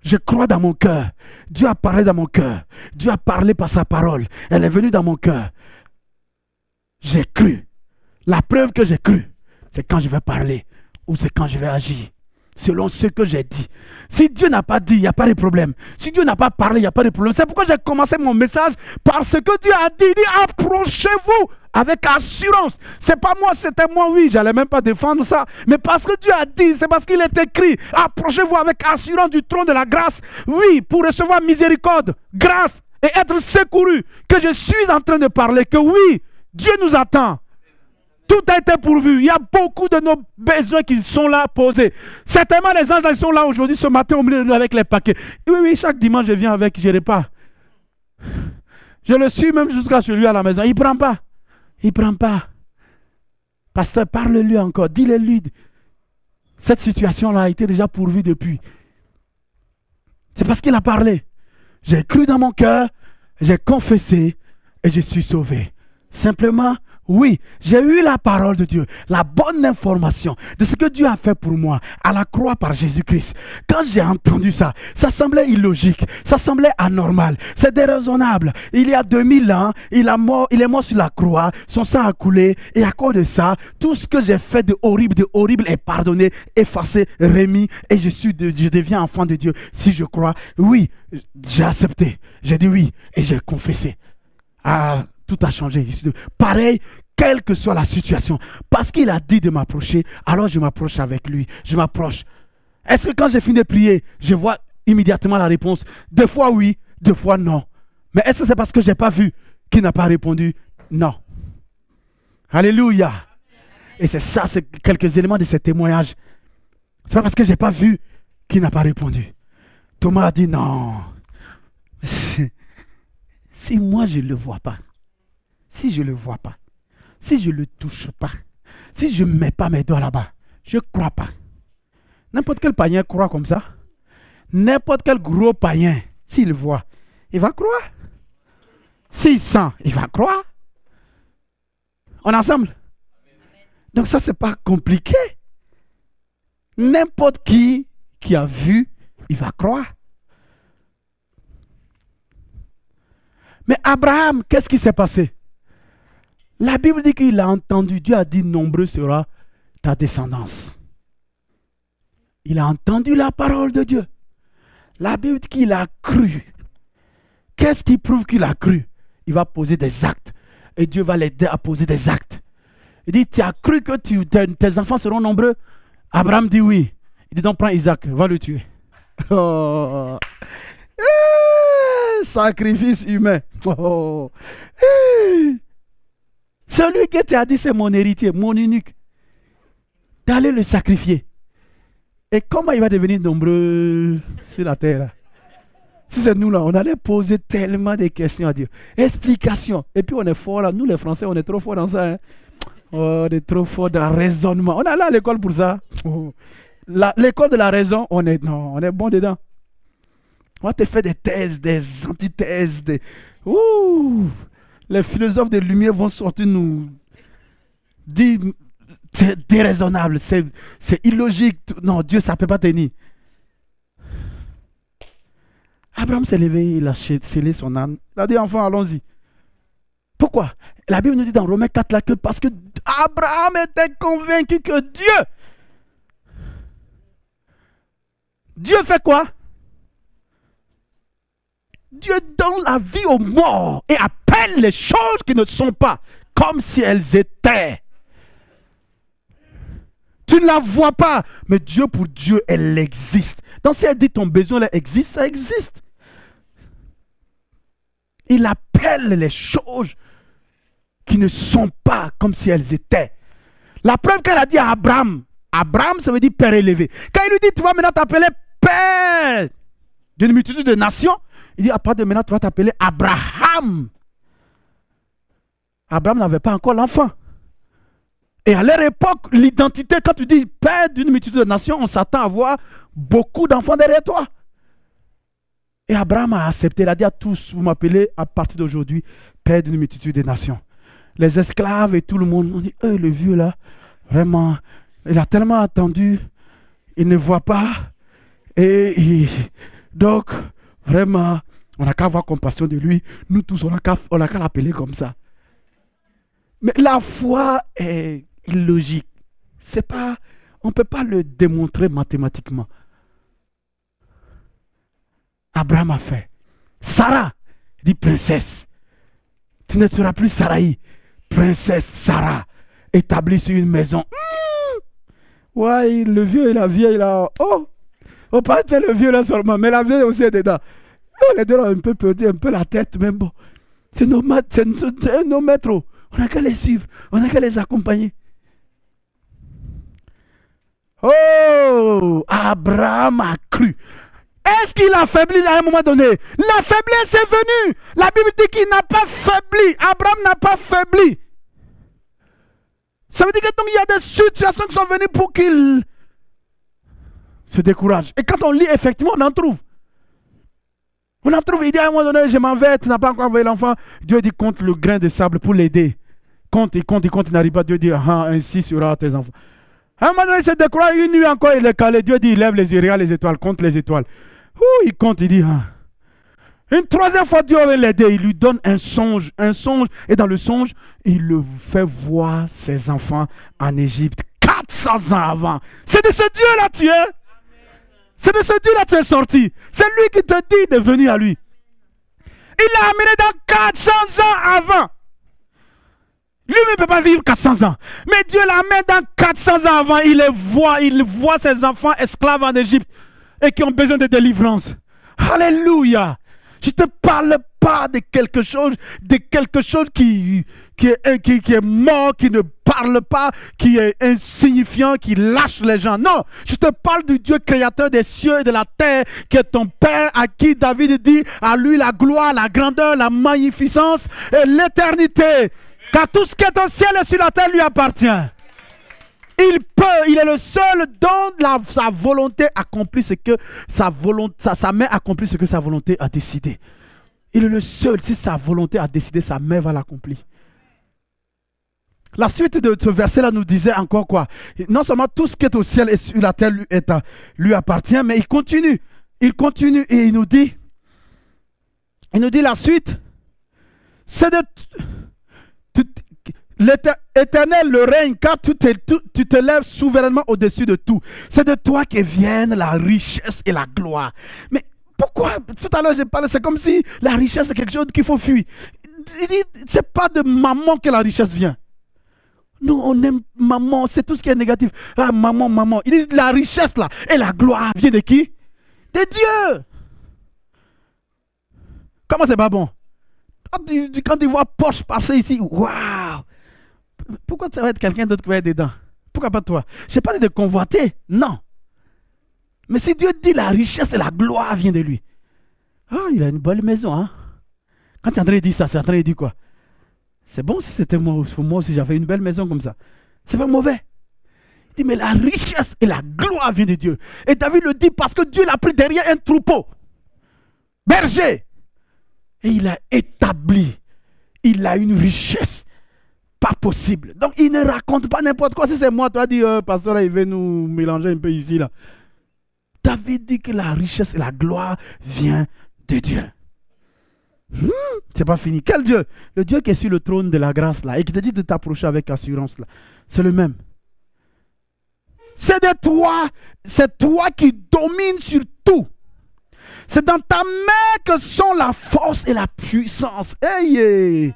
Je crois dans mon cœur. Dieu a parlé dans mon cœur. Dieu a parlé par sa parole. Elle est venue dans mon cœur. J'ai cru. La preuve que j'ai cru, c'est quand je vais parler ou c'est quand je vais agir. Selon ce que j'ai dit. Si Dieu n'a pas dit, il n'y a pas de problème. Si Dieu n'a pas parlé, il n'y a pas de problème. C'est pourquoi j'ai commencé mon message par ce que Dieu a dit. Il dit, approchez-vous avec assurance. C'est pas moi, c'était moi, oui. J'allais même pas défendre ça. Mais parce que Dieu a dit, c'est parce qu'il est écrit. Approchez-vous avec assurance du trône de la grâce. Oui, pour recevoir miséricorde, grâce et être secouru. Que je suis en train de parler. Que oui, Dieu nous attend. Tout a été pourvu. Il y a beaucoup de nos besoins qui sont là posés. Certainement, les anges ils sont là aujourd'hui, ce matin, au milieu de nous avec les paquets. Oui, oui, chaque dimanche, je viens avec, je repars. Je le suis même jusqu'à chez lui à la maison. Il ne prend pas. Il ne prend pas. Pasteur, parle-lui encore. Dis-le-lui. Cette situation-là a été déjà pourvue depuis. C'est parce qu'il a parlé. J'ai cru dans mon cœur, j'ai confessé et je suis sauvé. Simplement, oui, j'ai eu la parole de Dieu, la bonne information de ce que Dieu a fait pour moi à la croix par Jésus-Christ. Quand j'ai entendu ça, ça semblait illogique, ça semblait anormal, c'est déraisonnable. Il y a 2000 ans, il est mort sur la croix, son sang a coulé et à cause de ça, tout ce que j'ai fait de horrible est pardonné, effacé, remis et je deviens enfant de Dieu. Si je crois, oui, j'ai accepté, j'ai dit oui et j'ai confessé. Ah, tout a changé. Pareil, quelle que soit la situation. Parce qu'il a dit de m'approcher, alors je m'approche avec lui. Je m'approche. Est-ce que quand j'ai fini de prier, je vois immédiatement la réponse? Deux fois oui, deux fois non. Mais est-ce que c'est parce que je n'ai pas vu qu'il n'a pas répondu? Non. Alléluia. Et c'est ça, c'est quelques éléments de ce témoignage. C'est pas parce que je n'ai pas vu qu'il n'a pas répondu. Thomas a dit non. Si moi je ne le vois pas, si je ne le vois pas, si je ne le touche pas, si je ne mets pas mes doigts là-bas, je ne crois pas. N'importe quel païen croit comme ça. N'importe quel gros païen, s'il le voit, il va croire. S'il sent, il va croire. On est ensemble? Donc ça, ce n'est pas compliqué. N'importe qui a vu, il va croire. Mais Abraham, qu'est-ce qui s'est passé? La Bible dit qu'il a entendu, Dieu a dit, nombreux sera ta descendance. Il a entendu la parole de Dieu. La Bible dit qu'il a cru. Qu'est-ce qui prouve qu'il a cru? Il va poser des actes. Et Dieu va l'aider à poser des actes. Il dit, tu as cru que tes enfants seront nombreux? Abraham dit oui. Il dit, donc prends Isaac, va le tuer. Oh. Sacrifice humain. Oh. Celui qui t'a dit c'est mon héritier, mon unique. D'aller le sacrifier. Et comment il va devenir nombreux sur la terre là? Si c'est nous là, on allait poser tellement de questions à Dieu. Explication. Et puis on est fort là. Nous les Français, on est trop forts dans ça. Hein? Oh, on est trop forts dans le raisonnement. On est allé à l'école pour ça. Oh. L'école de la raison, on est bon dedans. On va te faire des thèses, des antithèses. Ouh. Les philosophes de lumière vont sortir nous dire c'est déraisonnable, c'est illogique. Non, Dieu, ça ne peut pas tenir. Abraham s'est levé, il a scellé son âne. Il a dit, enfant, allons-y. Pourquoi? La Bible nous dit dans Romains 4 là que parce que Abraham était convaincu que Dieu fait quoi? Dieu donne la vie aux morts et appelle les choses qui ne sont pas comme si elles étaient. Tu ne la vois pas, mais Dieu pour Dieu, elle existe. Donc si elle dit ton besoin elle existe, ça existe. Il appelle les choses qui ne sont pas comme si elles étaient. La preuve qu'elle a dit à Abraham, Abraham ça veut dire père élevé. Quand il lui dit tu vas maintenant t'appeler père d'une multitude de nations, il dit à partir de maintenant tu vas t'appeler Abraham. Abraham n'avait pas encore l'enfant. Et à leur époque, l'identité, quand tu dis père d'une multitude de nations, on s'attend à voir beaucoup d'enfants derrière toi. Et Abraham a accepté, il a dit à tous, vous m'appelez à partir d'aujourd'hui père d'une multitude de nations. Les esclaves et tout le monde, on dit, le vieux là, vraiment, il a tellement attendu, il ne voit pas. Et Donc, vraiment, on n'a qu'à avoir compassion de lui. Nous tous, on n'a qu'à l'appeler comme ça. Mais la foi est illogique. C'est pas, on ne peut pas le démontrer mathématiquement. Abraham a fait. Sarah dit princesse. Tu ne seras plus Saraï. Princesse Sarah. Établie sur une maison. Ouais, le vieux et la vieille là. Oh, on parle de le vieux là seulement, mais la vieille aussi est dedans. Oh, les deux là, un peu perdu, un peu la tête, même bon. C'est nos maîtres. On n'a qu'à les suivre. On n'a qu'à les accompagner. Oh, Abraham a cru. Est-ce qu'il a faibli à un moment donné? La faiblesse est venue. La Bible dit qu'il n'a pas faibli. Abraham n'a pas faibli. Ça veut dire que donc il y a des situations qui sont venues pour qu'il se décourage. Et quand on lit, effectivement, on en trouve. On en trouve. Il dit à un moment donné, je m'en vais, tu n'as pas encore envoyé l'enfant. Dieu dit, compte le grain de sable pour l'aider. Compte, il n'arrive pas. Dieu dit, ainsi sera tes enfants. À un moment donné, il se décourage, une nuit encore, il est calé. Dieu dit, il lève les yeux, regarde les étoiles, compte les étoiles. Il compte, il dit, Une troisième fois, Dieu va l'aider. Il lui donne un songe. Et dans le songe, il le fait voir ses enfants en Égypte 400 ans avant. C'est de ce Dieu-là tu es. C'est de ce Dieu-là tu es sorti. C'est lui qui te dit de venir à lui. Il l'a amené dans 400 ans avant. Lui ne peut pas vivre 400 ans. Mais Dieu l'amène dans 400 ans avant. Il voit ses enfants esclaves en Égypte et qui ont besoin de délivrance. Alléluia. Je ne te parle pas de quelque chose qui est mort, qui ne parle pas, qui est insignifiant, qui lâche les gens. Non, je te parle du Dieu créateur des cieux et de la terre, qui est ton Père, à qui David dit, à lui la gloire, la grandeur, la magnificence et l'éternité. Car tout ce qui est au ciel et sur la terre lui appartient. Il est le seul dont sa volonté accomplit ce que sa main accomplit ce que sa volonté a décidé. Il est le seul, si sa volonté a décidé, sa main va l'accomplir. La suite de ce verset-là nous disait encore quoi? Non seulement tout ce qui est au ciel et sur la terre lui appartient, mais il continue et il nous dit la suite, c'est de... L'Éternel, le règne, car tu te lèves souverainement au-dessus de tout. C'est de toi que viennent la richesse et la gloire. Mais pourquoi? Tout à l'heure, j'ai parlé, c'est comme si la richesse est quelque chose qu'il faut fuir. Il dit, c'est pas de maman que la richesse vient. Nous, on aime maman, c'est tout ce qui est négatif. Ah, maman. Il dit, la richesse là et la gloire vient de qui? De Dieu. Comment c'est pas bon? Quand tu vois Porsche passer ici, waouh! Pourquoi ça va être quelqu'un d'autre qui va être dedans? Pourquoi pas toi? Je n'ai pas dit de convoiter, non. Mais si Dieu dit la richesse et la gloire vient de lui. Il a une belle maison, hein? Quand André dit ça, c'est André dit quoi? C'est bon si c'était moi aussi j'avais une belle maison comme ça. C'est pas mauvais. Il dit mais la richesse et la gloire vient de Dieu. Et David le dit parce que Dieu l'a pris derrière un troupeau. Berger. Et il a établi. Il a une richesse. Pas possible. Donc il ne raconte pas n'importe quoi. Si c'est moi, tu as dit, pasteur, il veut nous mélanger un peu ici, là. David dit que la richesse et la gloire vient de Dieu. C'est pas fini. Quel Dieu? Le Dieu qui est sur le trône de la grâce, là, et qui te dit de t'approcher avec assurance, là. C'est le même. C'est de toi. C'est toi qui domines sur tout. C'est dans ta main que sont la force et la puissance. Hey!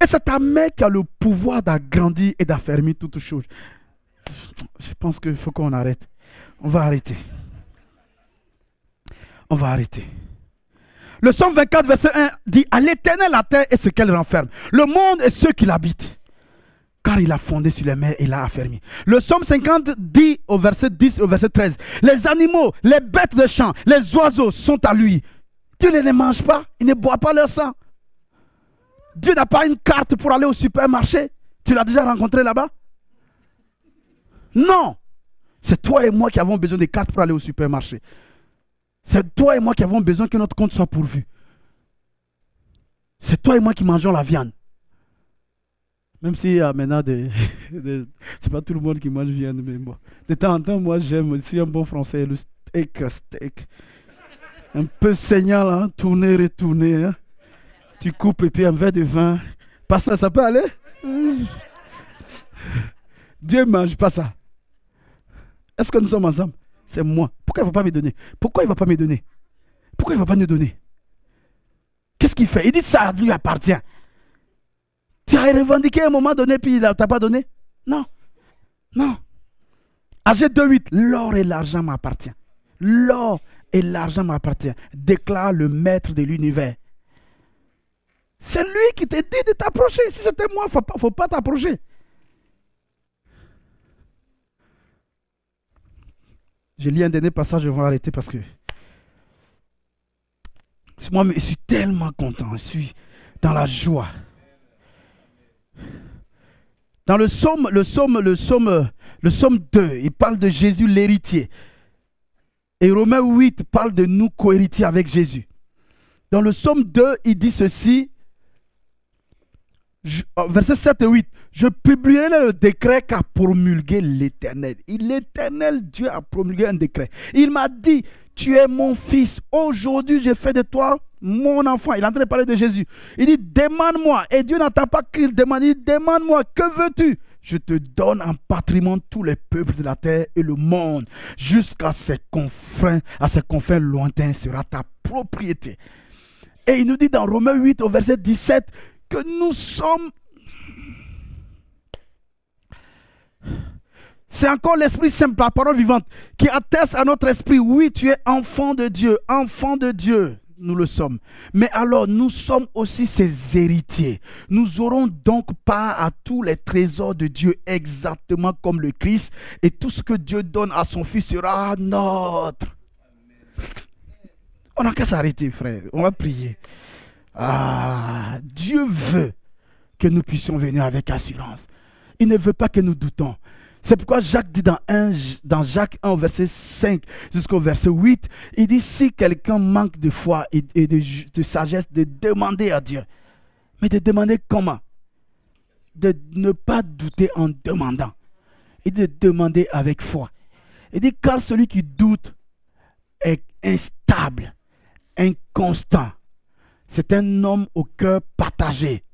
Et c'est ta main qui a le pouvoir d'agrandir et d'affermir toutes choses. Je pense qu'il faut qu'on arrête. On va arrêter. Le Psaume 24, verset 1 dit, à l'Éternel la terre et ce qu'elle renferme, le monde et ceux qui l'habitent. Car il a fondé sur les mers et l'a affermi. Le Psaume 50 dit au verset 10 et au verset 13, les animaux, les bêtes de champ, les oiseaux sont à lui. Dieu ne les mange pas, il ne boit pas leur sang. Dieu n'a pas une carte pour aller au supermarché. Tu l'as déjà rencontré là-bas? Non. C'est toi et moi qui avons besoin de cartes pour aller au supermarché. C'est toi et moi qui avons besoin que notre compte soit pourvu. C'est toi et moi qui mangeons la viande. Même si maintenant, c'est pas tout le monde qui mange viande, mais moi, de temps en temps, moi j'aime aussi un bon français, le steak. Un peu saignant, là, tourner, retourner. Hein. Tu coupes et puis un verre de vin. Pas ça, ça peut aller? Dieu ne mange pas ça. Est-ce que nous sommes ensemble? C'est moi. Pourquoi il ne va pas me donner? Pourquoi il ne va pas me donner? Pourquoi il ne va pas nous donner? Qu'est-ce qu'il fait? Il dit ça lui appartient. Tu as revendiqué à un moment donné puis il ne t'a pas donné? Non. Non. Agé 2:8, l'or et l'argent m'appartient. L'or et l'argent m'appartient. Déclare le maître de l'univers. C'est lui qui t'a dit de t'approcher. Si c'était moi, il ne faut pas t'approcher. Je lis un dernier passage, je vais arrêter parce que moi, je suis tellement content. Je suis dans la joie. Dans le psaume 2, il parle de Jésus l'héritier. Et Romains 8 parle de nous co-héritiers avec Jésus. Dans le psaume 2, il dit ceci, versets 7 et 8. Je publierai le décret qu'a promulgué l'Éternel. L'Éternel, Dieu a promulgué un décret. Il m'a dit, tu es mon fils. Aujourd'hui, j'ai fait de toi mon enfant. Il est en train de parler de Jésus. Il dit, demande-moi. Et Dieu n'entend pas qu'il demande. Il dit, demande-moi, que veux-tu? Je te donne en patrimoine tous les peuples de la terre et le monde. Jusqu'à ses confins lointains sera ta propriété. Et il nous dit dans Romains 8 au verset 17 que nous sommes... C'est encore l'Esprit simple, la parole vivante, qui atteste à notre esprit. Oui, tu es enfant de Dieu, nous le sommes. Mais alors, nous sommes aussi ses héritiers. Nous aurons donc part à tous les trésors de Dieu, exactement comme le Christ. Et tout ce que Dieu donne à son Fils sera nôtre. On n'a qu'à s'arrêter, frère. On va prier. Ah, Dieu veut que nous puissions venir avec assurance. Il ne veut pas que nous doutons. C'est pourquoi Jacques dit dans Jacques 1, verset 5 jusqu'au verset 8, il dit si quelqu'un manque de foi et de sagesse, de demander à Dieu. Mais de demander comment? De ne pas douter en demandant. Et de demander avec foi. Il dit car celui qui doute est instable, inconstant. C'est un homme au cœur partagé.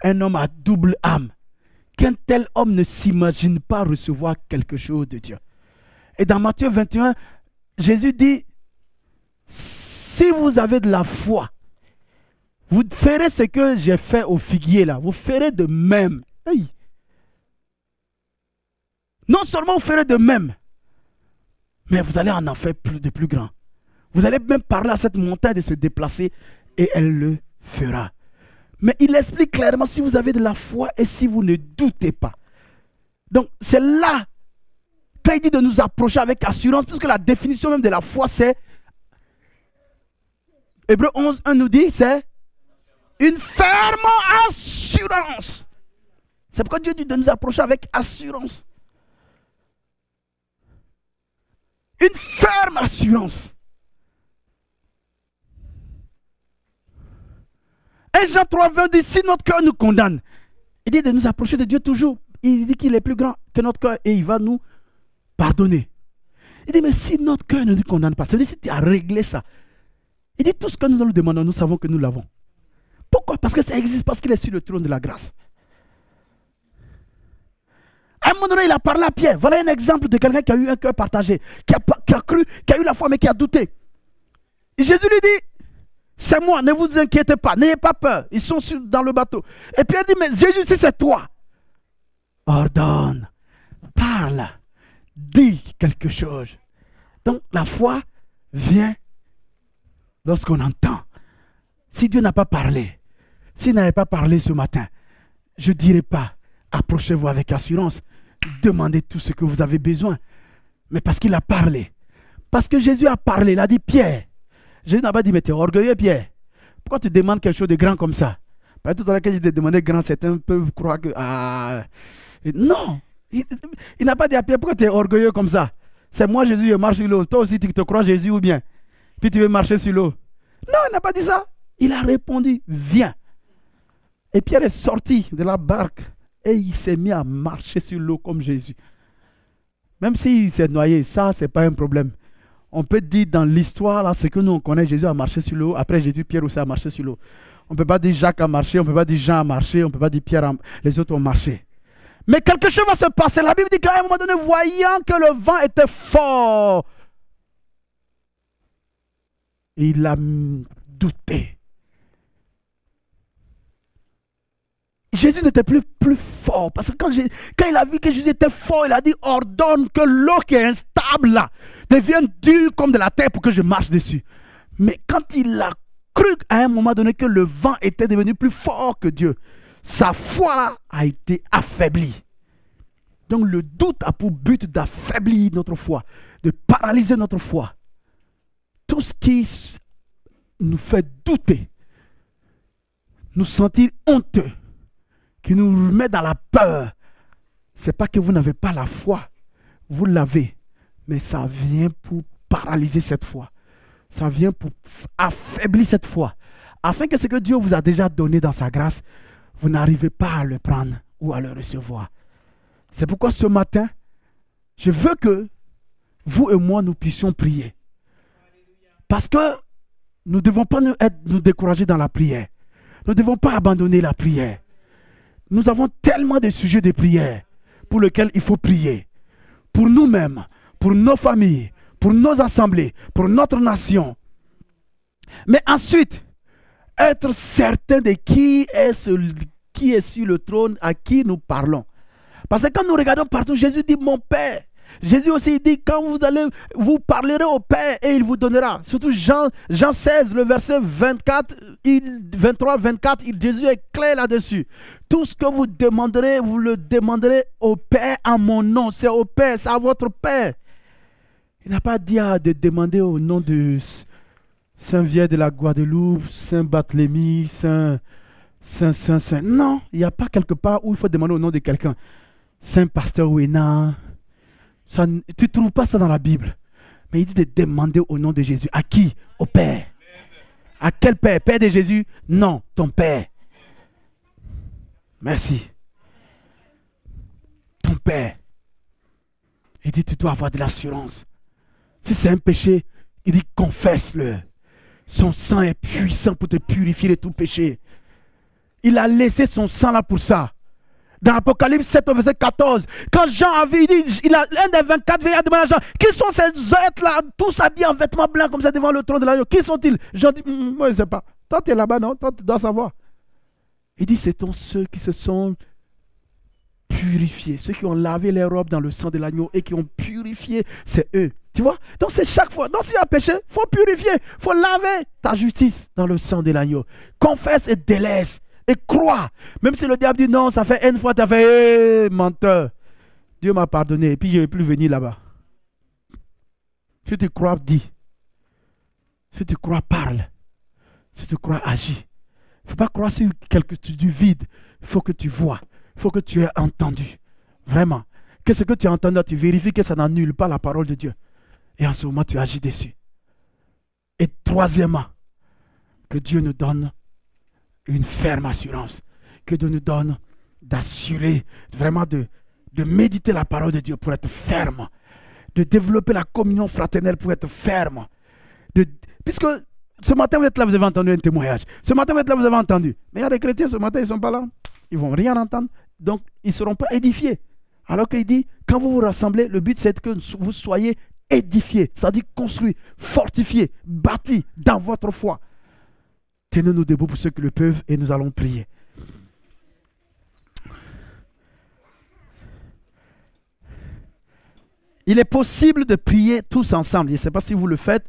Un homme à double âme. Qu'un tel homme ne s'imagine pas recevoir quelque chose de Dieu. Et dans Matthieu 21, Jésus dit, si vous avez de la foi, vous ferez ce que j'ai fait au figuier là. Vous ferez de même. Hey. Non seulement vous ferez de même, mais vous allez en faire de plus grand. Vous allez même parler à cette montagne de se déplacer et elle le fera. Mais il explique clairement si vous avez de la foi et si vous ne doutez pas. Donc c'est là, quand il dit de nous approcher avec assurance, puisque la définition même de la foi c'est, Hébreux 11, 1 nous dit, c'est une ferme assurance. C'est pourquoi Dieu dit de nous approcher avec assurance. Une ferme assurance. 1 Jean 3, 20 dit, si notre cœur nous condamne, il dit de nous approcher de Dieu toujours. Il dit qu'il est plus grand que notre cœur et il va nous pardonner. Il dit, mais si notre cœur ne nous condamne pas, ça veut dire si tu as réglé ça. Il dit, tout ce que nous nous demandons, nous savons que nous l'avons. Pourquoi? Parce que ça existe, parce qu'il est sur le trône de la grâce. À un moment donné, il a parlé à Pierre. Voilà un exemple de quelqu'un qui a eu un cœur partagé, qui a cru, qui a eu la foi, mais qui a douté. Et Jésus lui dit, c'est moi, ne vous inquiétez pas, n'ayez pas peur. Ils sont dans le bateau. Et Pierre dit, mais Jésus, si c'est toi, ordonne, parle, dis quelque chose. Donc la foi vient lorsqu'on entend. Si Dieu n'a pas parlé, s'il n'avait pas parlé ce matin, je ne dirais pas, approchez-vous avec assurance, demandez tout ce que vous avez besoin. Mais parce qu'il a parlé, parce que Jésus a parlé, il a dit, Pierre, Jésus n'a pas dit, mais tu es orgueilleux, Pierre. Pourquoi tu demandes quelque chose de grand comme ça? Parce que tout à l'heure, quand je t'ai demandé grand, certains peuvent croire que... non, il n'a pas dit à Pierre, pourquoi tu es orgueilleux comme ça? C'est moi, Jésus, je marche sur l'eau. Toi aussi, tu te crois Jésus ou bien? Puis tu veux marcher sur l'eau. Non, il n'a pas dit ça. Il a répondu, viens. Et Pierre est sorti de la barque et il s'est mis à marcher sur l'eau comme Jésus. Même s'il s'est noyé, ça, ce n'est pas un problème. On peut dire dans l'histoire, là, ce que nous on connaît, Jésus a marché sur l'eau. Après Jésus, Pierre aussi a marché sur l'eau. On ne peut pas dire Jacques a marché, on ne peut pas dire Jean a marché, on ne peut pas dire Pierre, les autres ont marché. Mais quelque chose va se passer. La Bible dit qu'à un moment donné, voyant que le vent était fort, il a douté. Jésus n'était plus fort. Parce que quand il a vu que Jésus était fort, il a dit, ordonne que l'eau qui est instable là devienne dure comme de la terre pour que je marche dessus. Mais quand il a cru à un moment donné que le vent était devenu plus fort que Dieu, sa foi a été affaiblie. Donc le doute a pour but d'affaiblir notre foi, de paralyser notre foi. Tout ce qui nous fait douter, nous sentir honteux, qui nous remet dans la peur, ce n'est pas que vous n'avez pas la foi, vous l'avez, mais ça vient pour paralyser cette foi. Ça vient pour affaiblir cette foi, afin que ce que Dieu vous a déjà donné dans sa grâce, vous n'arrivez pas à le prendre ou à le recevoir. C'est pourquoi ce matin, je veux que vous et moi, nous puissions prier. Parce que nous ne devons pas nous décourager dans la prière. Nous ne devons pas abandonner la prière. Nous avons tellement de sujets de prière pour lesquels il faut prier. Pour nous-mêmes, pour nos familles, pour nos assemblées, pour notre nation. Mais ensuite, être certain de qui est sur le trône à qui nous parlons. Parce que quand nous regardons partout, Jésus dit mon Père. Jésus aussi dit quand vous parlerez au Père et il vous donnera. Surtout Jean 16, le verset 23, 24, Jésus est clair là-dessus. Tout ce que vous demanderez, vous le demanderez au Père en mon nom. C'est au Père, c'est à votre Père. Il n'a pas dit de demander au nom de Saint Vieux de la Guadeloupe, Saint Barthélemy, Saint. Non, il n'y a pas quelque part où il faut demander au nom de quelqu'un. Saint Pasteur Ouéna. Tu ne trouves pas ça dans la Bible. Mais il dit de demander au nom de Jésus. À qui? Au Père. À quel Père? Père de Jésus? Non, ton Père. Merci. Ton Père. Il dit tu dois avoir de l'assurance. Si c'est un péché, il dit confesse-le. Son sang est puissant pour te purifier de tout péché. Il a laissé son sang là pour ça. Dans Apocalypse 7, verset 14, quand Jean a vu, il a un des 24 veillés à demander à Jean, qui sont ces êtres-là, tous habillés en vêtements blancs comme ça devant le trône de l'agneau? Qui sont-ils? Jean dit, moi je ne sais pas. Toi tu es là-bas, non? Toi tu dois savoir. Il dit, c'est ceux qui se sont purifiés, ceux qui ont lavé les robes dans le sang de l'agneau et qui ont purifié, c'est eux. Tu vois? Donc c'est chaque fois. Donc s'il y a péché, il faut purifier, il faut laver ta justice dans le sang de l'agneau. Confesse et délaisse. Et crois. Même si le diable dit non, ça fait une fois, tu as fait menteur. Dieu m'a pardonné et puis je ne vais plus venir là-bas. Si tu crois, dis. Si tu crois, parle. Si tu crois, agis. Il ne faut pas croire sur quelque chose du vide. Il faut que tu vois. Il faut que tu aies entendu. Vraiment. Que ce que tu as entendu, tu vérifies que ça n'annule pas la parole de Dieu. Et en ce moment, tu agis dessus. Et troisièmement, que Dieu nous donne une ferme assurance, que Dieu nous donne d'assurer, vraiment de méditer la parole de Dieu pour être ferme, de développer la communion fraternelle pour être ferme. Puisque ce matin vous êtes là, vous avez entendu un témoignage. Ce matin vous êtes là, vous avez entendu. Mais il y a des chrétiens, ce matin ils ne sont pas là. Ils ne vont rien entendre. Donc ils ne seront pas édifiés. Alors qu'il dit, quand vous vous rassemblez, le but c'est que vous soyez édifiés, c'est-à-dire construits, fortifiés, bâtis dans votre foi. Tenez-nous debout pour ceux qui le peuvent et nous allons prier. Il est possible de prier tous ensemble. Je ne sais pas si vous le faites.